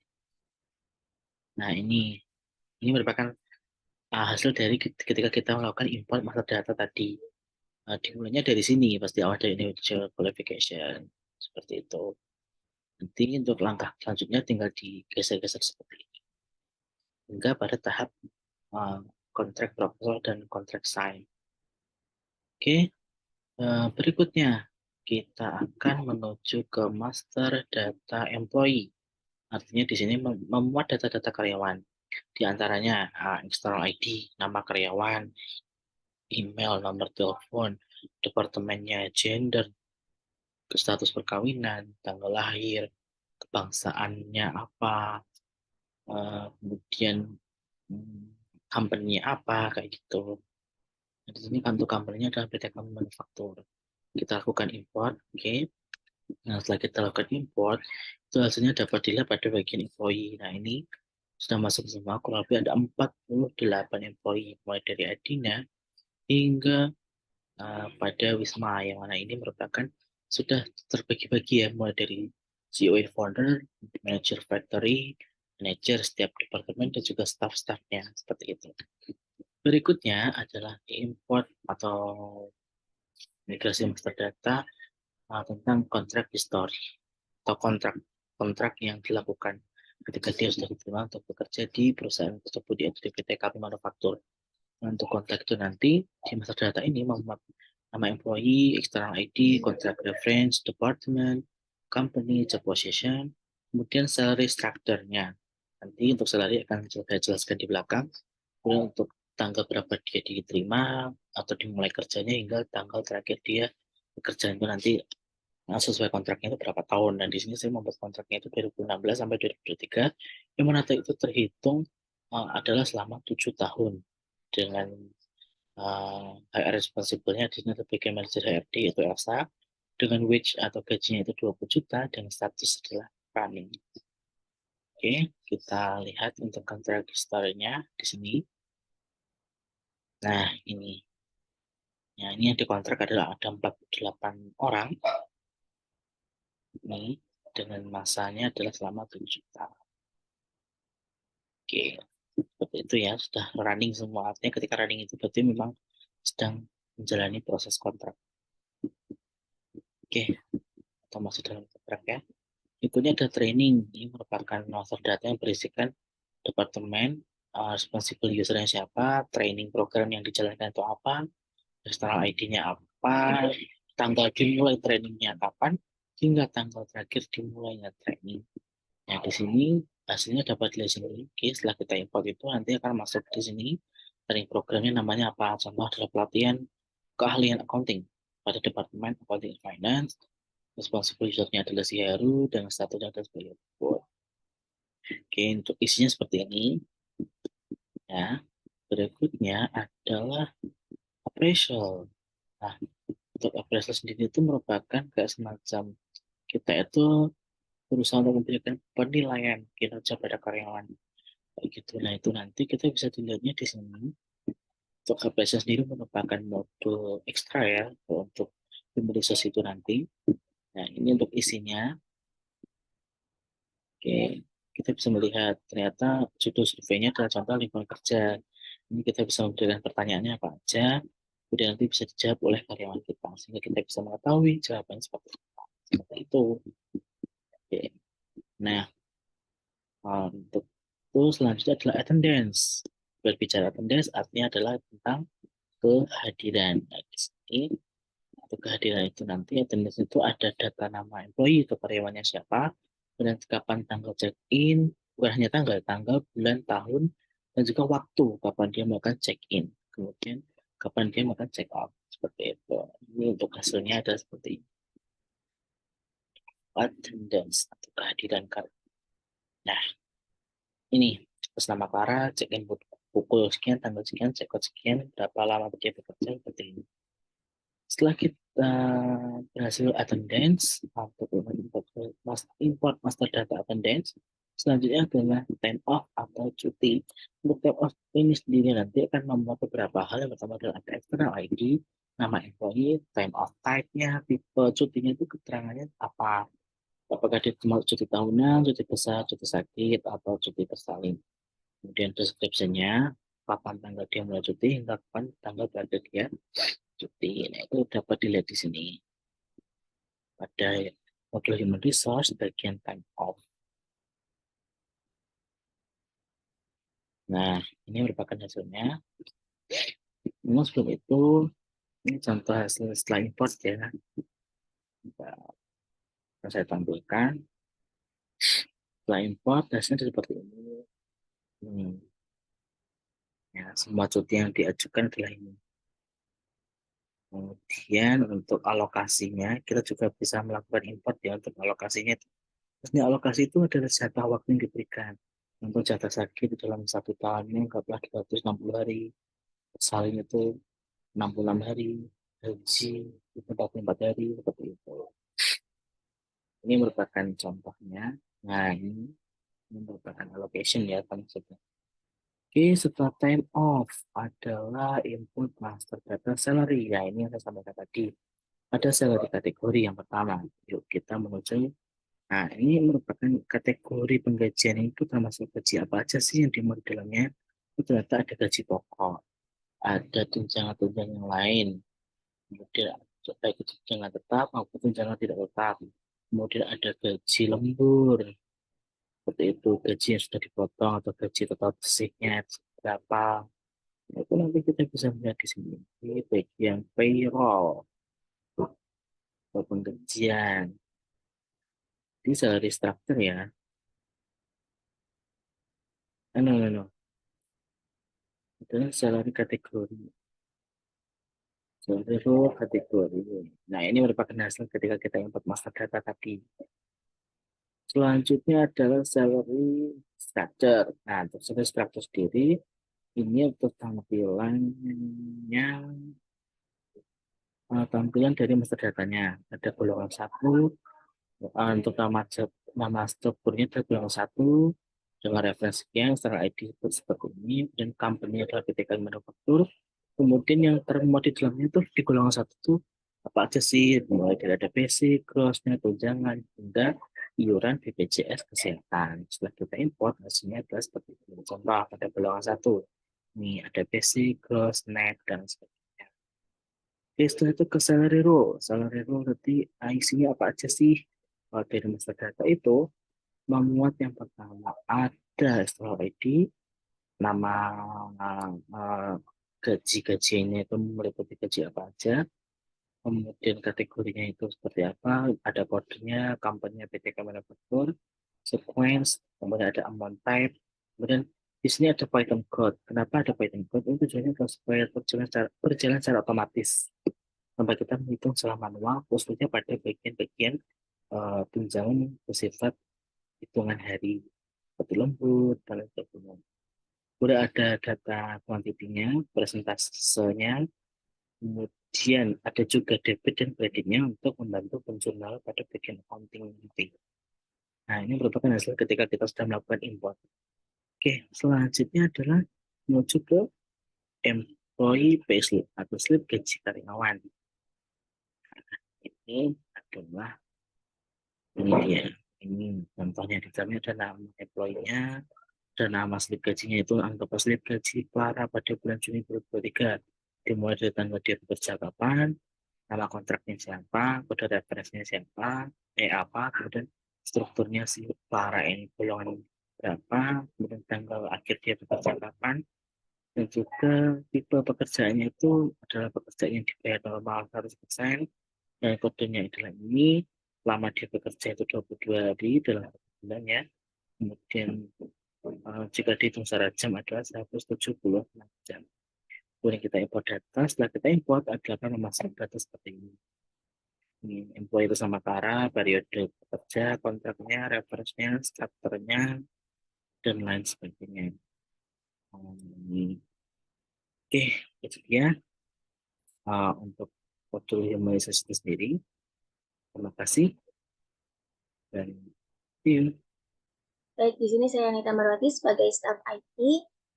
Nah, ini merupakan hasil dari ketika kita melakukan import master data tadi. Dimulainya dari sini, pasti awal dari individual qualification. Seperti itu. Nanti untuk langkah selanjutnya tinggal digeser-geser seperti ini. Hingga pada tahap kontrak proposal dan kontrak sign. Oke, berikutnya kita akan menuju ke master data employee. Artinya di sini memuat data-data karyawan. Di antaranya external ID, nama karyawan, email, nomor telepon, departemennya, gender, status perkawinan, tanggal lahir, kebangsaannya apa, kemudian company apa, kayak gitu. Nah, di sini untuk company-nya adalah PT Kami Manufaktur. Kita lakukan import, oke. Nah, setelah kita lakukan import, itu hasilnya dapat dilihat pada bagian employee. Nah, ini sudah masuk semua, kurang lebih ada 48 employee, mulai dari Adina hingga pada Wisma, yang mana ini merupakan sudah terbagi-bagi ya, mulai dari CEO and founder, manager factory, manager setiap departemen, dan juga staff-staffnya, seperti itu. Berikutnya adalah import atau migrasi master data tentang kontrak history atau kontrak yang dilakukan ketika dia sudah diterima untuk bekerja di perusahaan tersebut, yaitu di PT Kami Manufaktur. Untuk kontrak itu nanti di master data ini memuat nama employee, external ID, contract reference, department, company, job position, kemudian salary structure-nya. Nanti untuk salary akan saya jelaskan di belakang. Kemudian untuk tanggal berapa dia diterima atau dimulai kerjanya hingga tanggal terakhir dia bekerja itu nanti sesuai kontraknya itu berapa tahun. Dan di sini saya membuat kontraknya itu 2016 sampai 2023, yang mana itu terhitung adalah selama 7 tahun dengan HR responsible-nya di sini sebagai manajer HRD yaitu Elsa, dengan wage atau gajinya itu 20 juta dan status adalah running. Oke, kita lihat untuk kontrak historinya di sini. Nah, ini. Ya, ini yang dikontrak adalah ada 48 orang. Ini dengan masanya adalah selama 7 juta. Oke, seperti itu ya, sudah running semua. Artinya ketika running itu berarti memang sedang menjalani proses kontrak. Oke, atau masih dalam kontrak ya. Berikutnya ada training. Ini merupakan master data yang berisikan departemen, responsible usernya siapa, training program yang dijalankan itu apa, external ID-nya apa, tanggal dimulai trainingnya kapan, hingga tanggal terakhir dimulainya training. Nah, di sini hasilnya dapat dilihat sendiri. Oke, setelah kita import itu nanti akan masuk di sini. Training programnya namanya apa? Contoh adalah pelatihan keahlian accounting pada departemen accounting and finance. Responsible usernya adalah si Heru dan statusnya adalah sebagai report. Oke, untuk isinya seperti ini. Ya, berikutnya adalah appraisal. Nah, untuk appraisal sendiri itu merupakan kayak semacam kita itu berusaha untuk memberikan penilaian kinerja pada karyawan. Kayak gitu. Nah, itu nanti kita bisa dilihatnya di sini. Untuk appraisal sendiri merupakan modul ekstra ya untuk pemeriksaan itu nanti. Nah, ini untuk isinya. Oke, kita bisa melihat ternyata judul surveinya adalah contoh lingkungan kerja. Ini kita bisa memberikan pertanyaannya apa aja, kemudian nanti bisa dijawab oleh karyawan kita, sehingga kita bisa mengetahui jawabannya seperti apa. Seperti itu. Oke. Nah, untuk itu selanjutnya adalah attendance. Berbicara attendance artinya adalah tentang kehadiran. Nah, di sini untuk kehadiran itu nanti attendance itu ada data nama employee atau karyawannya siapa, dan kapan tanggal check-in, bukan hanya tanggal, bulan, tahun, dan juga waktu kapan dia melakukan check-in. Kemudian kapan dia melakukan check-out. Seperti itu. Ini untuk hasilnya adalah seperti ini. Attendance atau kehadiran karyawan. Nah, ini atas nama Clara, check-in pukul sekian, tanggal sekian, check-out sekian, berapa lama dia bekerja, seperti ini. Setelah kita berhasil attendance, untuk import master data attendance, selanjutnya adalah time off atau cuti. Untuk time off ini sendiri nanti akan membuat beberapa hal. Yang pertama adalah ada external ID, nama employee, time off type-nya, tipe cutinya itu keterangannya apa. Apakah dia cuti tahunan, cuti besar, cuti sakit, atau cuti bersalin. Kemudian description-nya, kapan tanggal dia mulai cuti, hingga kapan tanggal berakhir dia cuti. Nah, itu dapat dilihat di sini. Pada modul human resource bagian time off. Nah, ini merupakan hasilnya. Memang sebelum itu, ini contoh hasil setelah import ya. Akan saya tampilkan. Setelah import, hasilnya seperti ini. Ya, semua cuti yang diajukan adalah ini. Kemudian untuk alokasinya, kita juga bisa melakukan import ya untuk alokasinya. Ini alokasi itu adalah jatah waktu yang diberikan. Untuk jatah sakit dalam 1 tahun ini anggaplah 260 hari. Salin itu 66 hari. Haji itu 44 hari. Seperti itu. Ini merupakan contohnya. Nah, ini merupakan allocation ya maksudnya. Oke, setelah time off adalah input master data salary. Ya, ini yang saya sampaikan tadi. Ada salary kategori yang pertama. Yuk kita menuju. Nah, ini merupakan kategori penggajian itu termasuk gaji apa aja sih yang dimulai di dalamnya? Itu ternyata ada gaji pokok, ada tunjangan-tunjangan yang lain, kemudian baik itu tunjangan tetap maupun tunjangan tidak tetap. Kemudian ada gaji lembur, seperti itu gaji yang sudah dipotong atau gaji total bersihnya berapa. Nah, itu nanti kita bisa melihat di sini. Ini bagian payroll atau penggajian. Ini salary structure ya. No. Adalah salary kategori. Salary kategori. Nah, ini merupakan hasil ketika kita import master data tadi. Selanjutnya adalah salary structure. Nah, untuk salary structure sendiri, ini untuk tampilannya tampilan dari master datanya. Ada golongan 1, untuk nama strukturnya ada golongan 1, dengan referensi sekian, secara ID seperti ini, dan company adalah PT Kami Manufaktur. Kemudian yang termuat di dalamnya tuh di golongan 1 tuh apa aja sih, mulai dari ada basic, grossnya, tunjangan, hingga iuran BPJS Kesehatan. Setelah kita import, hasilnya adalah seperti ini. Contoh pada golongan 1, ini ada basic, gross, net, dan sebagainya. Oke, setelah itu ke salary row. Salary row nanti isinya apa aja sih? Kalau dari master data itu memuat yang pertama ada external ID, nama gaji-gajinya itu meliputi gaji apa aja, kemudian kategorinya itu seperti apa, ada kodenya, company PT Manufaktur, sequence, kemudian ada amount type, kemudian di sini ada Python code. Kenapa ada Python code? Itu tujuannya supaya berjalan secara otomatis tanpa kita menghitung secara manual, khususnya pada bagian-bagian tunjangan bersifat hitungan hari seperti lembut dan lain sebagainya. Udah ada data kuantitinya, presentasenya, kemudian ada juga debit dan kreditnya untuk membantu penjurnal pada bagian accounting nanti. Nah, ini merupakan hasil ketika kita sudah melakukan import. Oke, selanjutnya adalah menuju ke employee payslip atau slip gaji karyawan. Ini adalah ini dia. Ini contohnya di dalamnya ada nama employee-nya, dan nama slip gajinya itu anggap slip gaji Clara pada bulan Juni 2023. Dimulai dari tanggal dia bekerja kapan, nama kontraknya siapa, kode referensinya siapa, apa, kemudian strukturnya si Clara ini golongan berapa, kemudian tanggal akhir dia bekerja kapan, dan juga tipe pekerjaannya itu adalah pekerjaan yang dibayar normal 100%, dan kodenya adalah ini, lama dia bekerja itu 22 hari dalam bulan ya, kemudian jika dihitung secara jam adalah 176 jam. Kemudian kita import data, setelah kita import akan memasang data seperti ini. Employee itu sama Tara, periode bekerja, kontraknya, referensinya, strukturnya, dan lain sebagainya. Oke, itu dia untuk modul humanisasi itu sendiri. Terima kasih. Dan see you. Baik, di sini saya Anita Marwati sebagai staf IT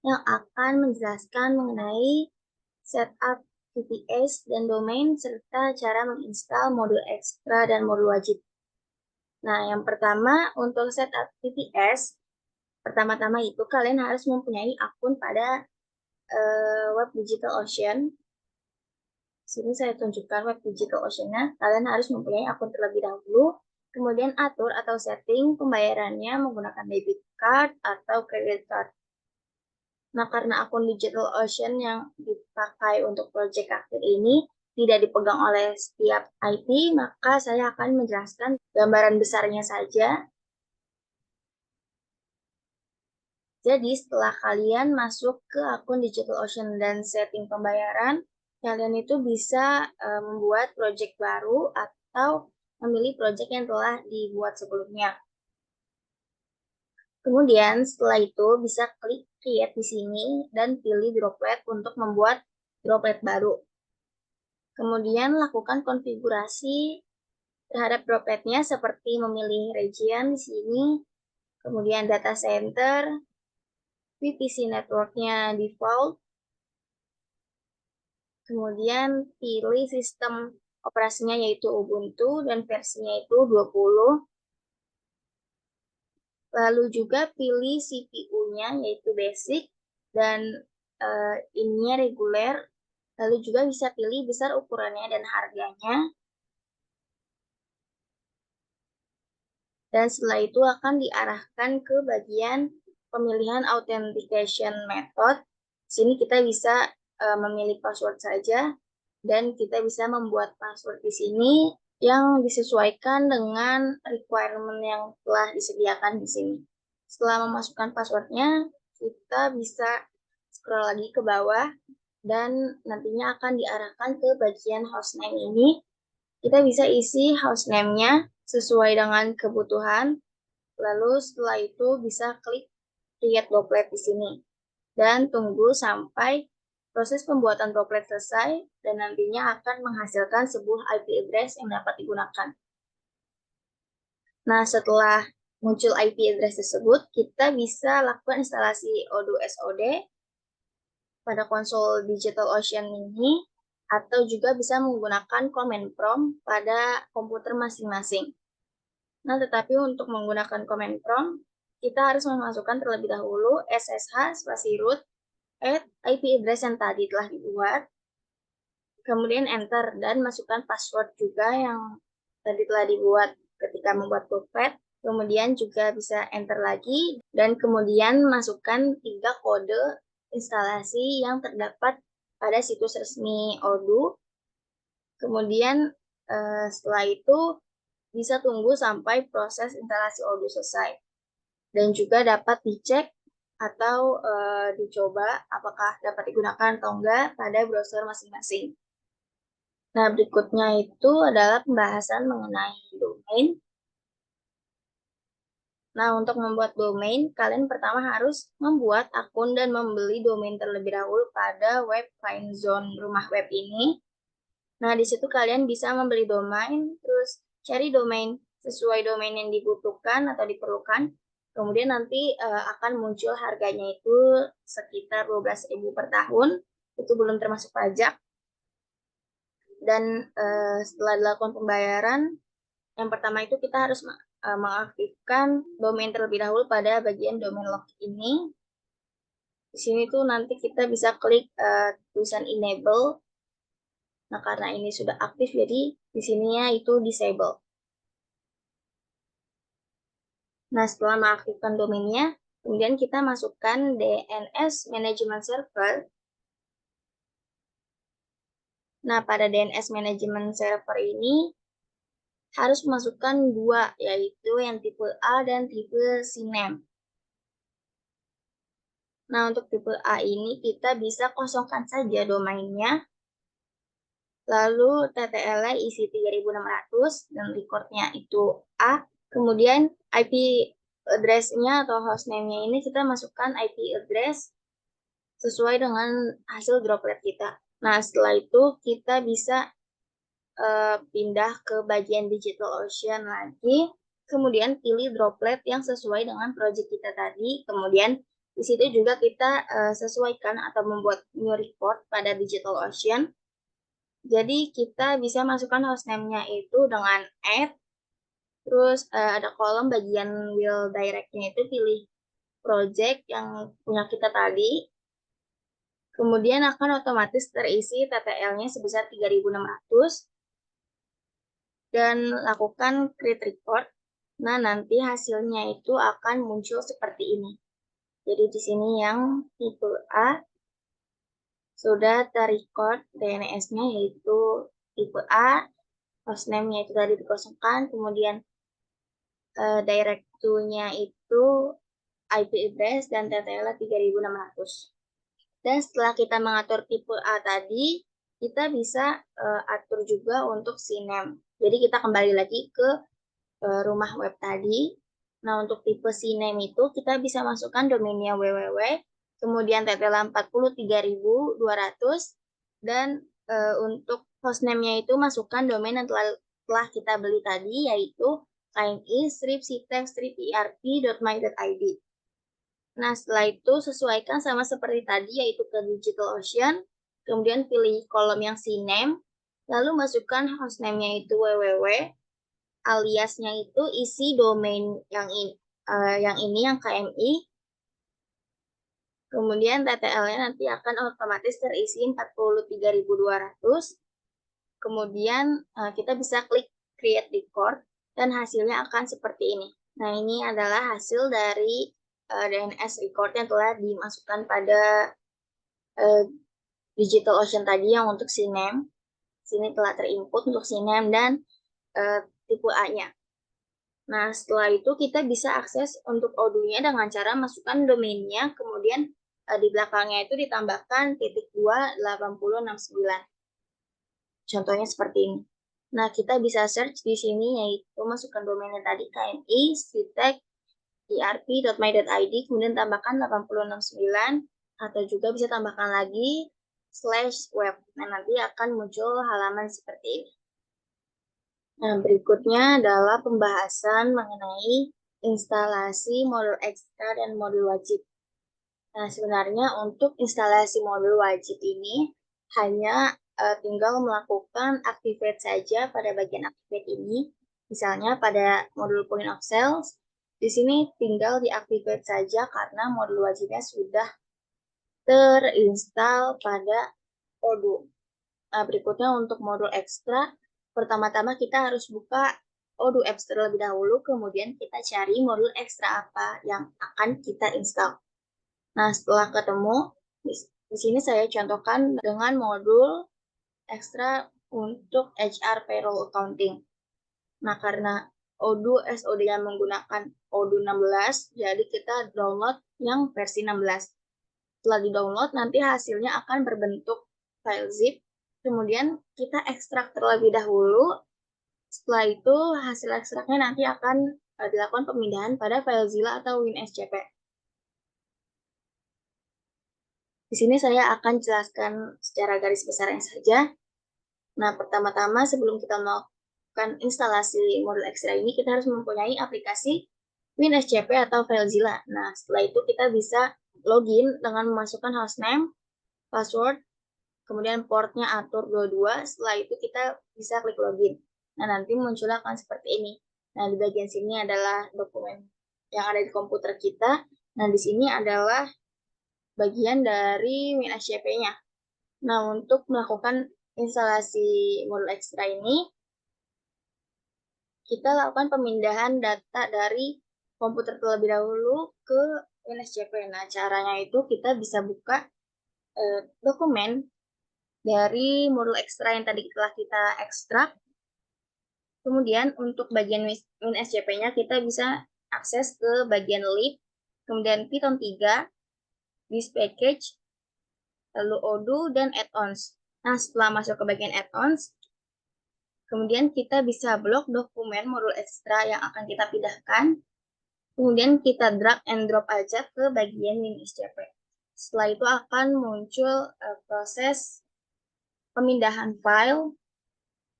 yang akan menjelaskan mengenai setup VPS dan domain serta cara menginstal modul ekstra dan modul wajib. Nah, yang pertama untuk setup VPS, pertama-tama itu kalian harus mempunyai akun pada web DigitalOcean. Sini saya tunjukkan web DigitalOcean-nya. Kalian harus mempunyai akun terlebih dahulu. Kemudian atur atau setting pembayarannya menggunakan debit card atau credit card. Nah, karena akun DigitalOcean yang dipakai untuk proyek akhir ini tidak dipegang oleh setiap IT, maka saya akan menjelaskan gambaran besarnya saja. Jadi, setelah kalian masuk ke akun DigitalOcean dan setting pembayaran, kalian itu bisa membuat proyek baru atau memilih proyek yang telah dibuat sebelumnya. Kemudian setelah itu bisa klik create di sini dan pilih droplet untuk membuat droplet baru. Kemudian lakukan konfigurasi terhadap dropletnya seperti memilih region di sini, kemudian data center, VPC networknya default, kemudian pilih sistem operasinya yaitu Ubuntu dan versinya itu 20. Lalu juga pilih CPU-nya yaitu basic dan ininya reguler. Lalu juga bisa pilih besar ukurannya dan harganya. Dan setelah itu akan diarahkan ke bagian pemilihan authentication method. Di sini kita bisa memilih password saja dan kita bisa membuat password di sini yang disesuaikan dengan requirement yang telah disediakan di sini. Setelah memasukkan passwordnya, kita bisa scroll lagi ke bawah dan nantinya akan diarahkan ke bagian hostname ini. Kita bisa isi hostname-nya sesuai dengan kebutuhan. Lalu setelah itu bisa klik create droplet di sini dan tunggu sampai Proses pembuatan droplet selesai dan nantinya akan menghasilkan sebuah IP address yang dapat digunakan. Nah, setelah muncul IP address tersebut, kita bisa lakukan instalasi Odoo SOD pada konsol DigitalOcean ini, atau juga bisa menggunakan command prompt pada komputer masing-masing. Nah, tetapi untuk menggunakan command prompt, kita harus memasukkan terlebih dahulu ssh/root IP address yang tadi telah dibuat, kemudian enter dan masukkan password juga yang tadi telah dibuat ketika membuat droplet, kemudian juga bisa enter lagi, dan kemudian masukkan 3 kode instalasi yang terdapat pada situs resmi Odoo. Kemudian setelah itu bisa tunggu sampai proses instalasi Odoo selesai. Dan juga dapat dicek atau dicoba apakah dapat digunakan atau enggak pada browser masing-masing. Nah, berikutnya itu adalah pembahasan mengenai domain. Nah, untuk membuat domain, kalian pertama harus membuat akun dan membeli domain terlebih dahulu pada web Findzone rumah web ini. Nah, di situ kalian bisa membeli domain, terus cari domain sesuai domain yang dibutuhkan atau diperlukan. Kemudian nanti akan muncul harganya itu sekitar 12.000 per tahun, itu belum termasuk pajak. Dan setelah dilakukan pembayaran, yang pertama itu kita harus mengaktifkan domain terlebih dahulu pada bagian domain log ini. Di sini tuh nanti kita bisa klik tulisan enable. Nah, karena ini sudah aktif, jadi di sininya itu disable. Nah, setelah mengaktifkan domainnya, kemudian kita masukkan DNS Management Server. Nah, pada DNS Management Server ini harus memasukkan 2, yaitu yang tipe A dan tipe CNAME. Nah, untuk tipe A ini kita bisa kosongkan saja domainnya, lalu TTL-nya isi 3600 dan recordnya itu A, kemudian IP address-nya atau hostname-nya ini kita masukkan IP address sesuai dengan hasil droplet kita. Nah, setelah itu kita bisa pindah ke bagian DigitalOcean lagi, kemudian pilih droplet yang sesuai dengan project kita tadi, kemudian di situ juga kita sesuaikan atau membuat new report pada DigitalOcean. Jadi kita bisa masukkan hostname-nya itu dengan add, terus ada kolom bagian will direct-nya itu pilih project yang punya kita tadi, kemudian akan otomatis terisi TTL-nya sebesar 3.600, dan lakukan create report. Nah, nanti hasilnya itu akan muncul seperti ini. Jadi di sini yang tipe A sudah terrecord DNS-nya yaitu tipe A, hostname-nya itu tadi dikosongkan, kemudian direct to-nya itu IP address dan TTL 3.600. Dan setelah kita mengatur tipe A tadi, kita bisa atur juga untuk CNAME. Jadi kita kembali lagi ke rumah web tadi. Nah, untuk tipe CNAME itu kita bisa masukkan domainnya www, kemudian TTL 43.200, dan untuk hostname-nya itu masukkan domain yang telah kita beli tadi, yaitu kmi-citex-erp.my.id. Nah, setelah itu sesuaikan sama seperti tadi, yaitu ke DigitalOcean, kemudian pilih kolom yang CNAME, lalu masukkan hostname-nya itu www, aliasnya itu isi domain yang ini yang KMI, kemudian TTL-nya nanti akan otomatis terisi 43.200, kemudian kita bisa klik create record dan hasilnya akan seperti ini. Nah, ini adalah hasil dari DNS record yang telah dimasukkan pada DigitalOcean tadi yang untuk CNAME. Sini telah terinput untuk CNAME dan tipe A-nya. Nah, setelah itu kita bisa akses untuk Odoo-nya dengan cara masukkan domainnya, kemudian di belakangnya itu ditambahkan .28069. Contohnya seperti ini. Nah, kita bisa search di sini, yaitu masukkan domainnya tadi kmi-citex-erp.my.id, kemudian tambahkan 869, atau juga bisa tambahkan lagi web. Nah, nanti akan muncul halaman seperti ini. Nah, berikutnya adalah pembahasan mengenai instalasi modul ekstra dan modul wajib. Nah, sebenarnya untuk instalasi modul wajib ini hanya tinggal melakukan activate saja pada bagian activate ini. Misalnya pada modul point of sales, di sini tinggal diaktifkan saja karena modul wajibnya sudah terinstall pada Odoo. Nah, berikutnya untuk modul ekstra, pertama-tama kita harus buka Odoo Apps terlebih dahulu, kemudian kita cari modul ekstra apa yang akan kita install. Nah, setelah ketemu, di sini saya contohkan dengan modul ekstra untuk HR Payroll Accounting. Nah, karena Odoo SOD-nya menggunakan Odoo 16, jadi kita download yang versi 16. Setelah di-download, nanti hasilnya akan berbentuk file zip, kemudian kita ekstrak terlebih dahulu. Setelah itu, hasil ekstraknya nanti akan dilakukan pemindahan pada FileZilla atau WinSCP. Di sini saya akan jelaskan secara garis besarnya saja. Nah, pertama-tama sebelum kita melakukan instalasi modul ekstra ini, kita harus mempunyai aplikasi WinSCP atau FileZilla. Nah, setelah itu kita bisa login dengan memasukkan hostname, password, kemudian portnya atur 22. Setelah itu kita bisa klik login. Nah, nanti muncul akan seperti ini. Nah, di bagian sini adalah dokumen yang ada di komputer kita. Nah, di sini adalah bagian dari WinSCP-nya. Nah, untuk melakukan instalasi modul ekstra ini, kita lakukan pemindahan data dari komputer terlebih dahulu ke WinSCP. Nah, caranya itu kita bisa buka dokumen dari modul ekstra yang tadi telah kita ekstrak. Kemudian untuk bagian WinSCP-nya kita bisa akses ke bagian lib, kemudian Python 3, this package, lalu Odoo, dan add-ons. Nah, setelah masuk ke bagian add-ons, kemudian kita bisa blok dokumen modul ekstra yang akan kita pindahkan, kemudian kita drag and drop aja ke bagian WinSCP. Setelah itu akan muncul proses pemindahan file,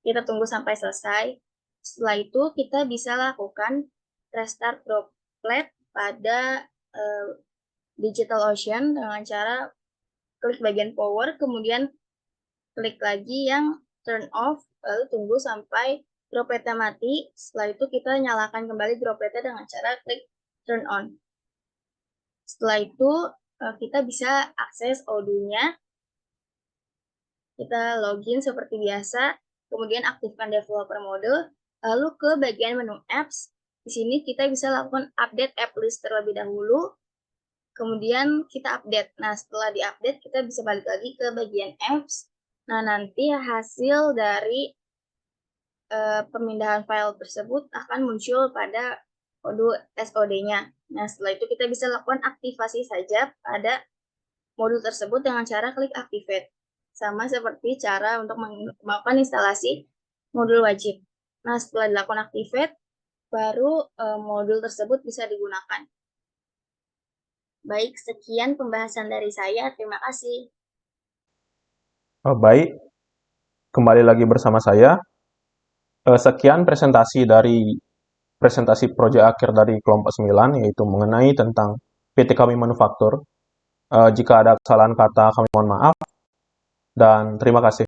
kita tunggu sampai selesai. Setelah itu kita bisa lakukan restart droplet pada DigitalOcean dengan cara klik bagian power, kemudian klik lagi yang turn off, lalu tunggu sampai dropletnya mati. Setelah itu kita nyalakan kembali dropletnya dengan cara klik turn on. Setelah itu kita bisa akses Odoo-nya. Kita login seperti biasa, kemudian aktifkan developer mode, lalu ke bagian menu apps. Di sini kita bisa lakukan update app list terlebih dahulu, kemudian kita update. Nah, setelah diupdate, kita bisa balik lagi ke bagian apps. Nah, nanti hasil dari pemindahan file tersebut akan muncul pada Odoo SOD-nya. Nah, setelah itu kita bisa lakukan aktivasi saja pada modul tersebut dengan cara klik activate. Sama seperti cara untuk melakukan instalasi modul wajib. Nah, setelah dilakukan activate, baru modul tersebut bisa digunakan. Baik, sekian pembahasan dari saya. Terima kasih. Baik, kembali lagi bersama saya. Sekian presentasi proyek akhir dari kelompok 9, yaitu mengenai tentang PT Kami Manufaktur. Jika ada kesalahan kata, kami mohon maaf, dan terima kasih.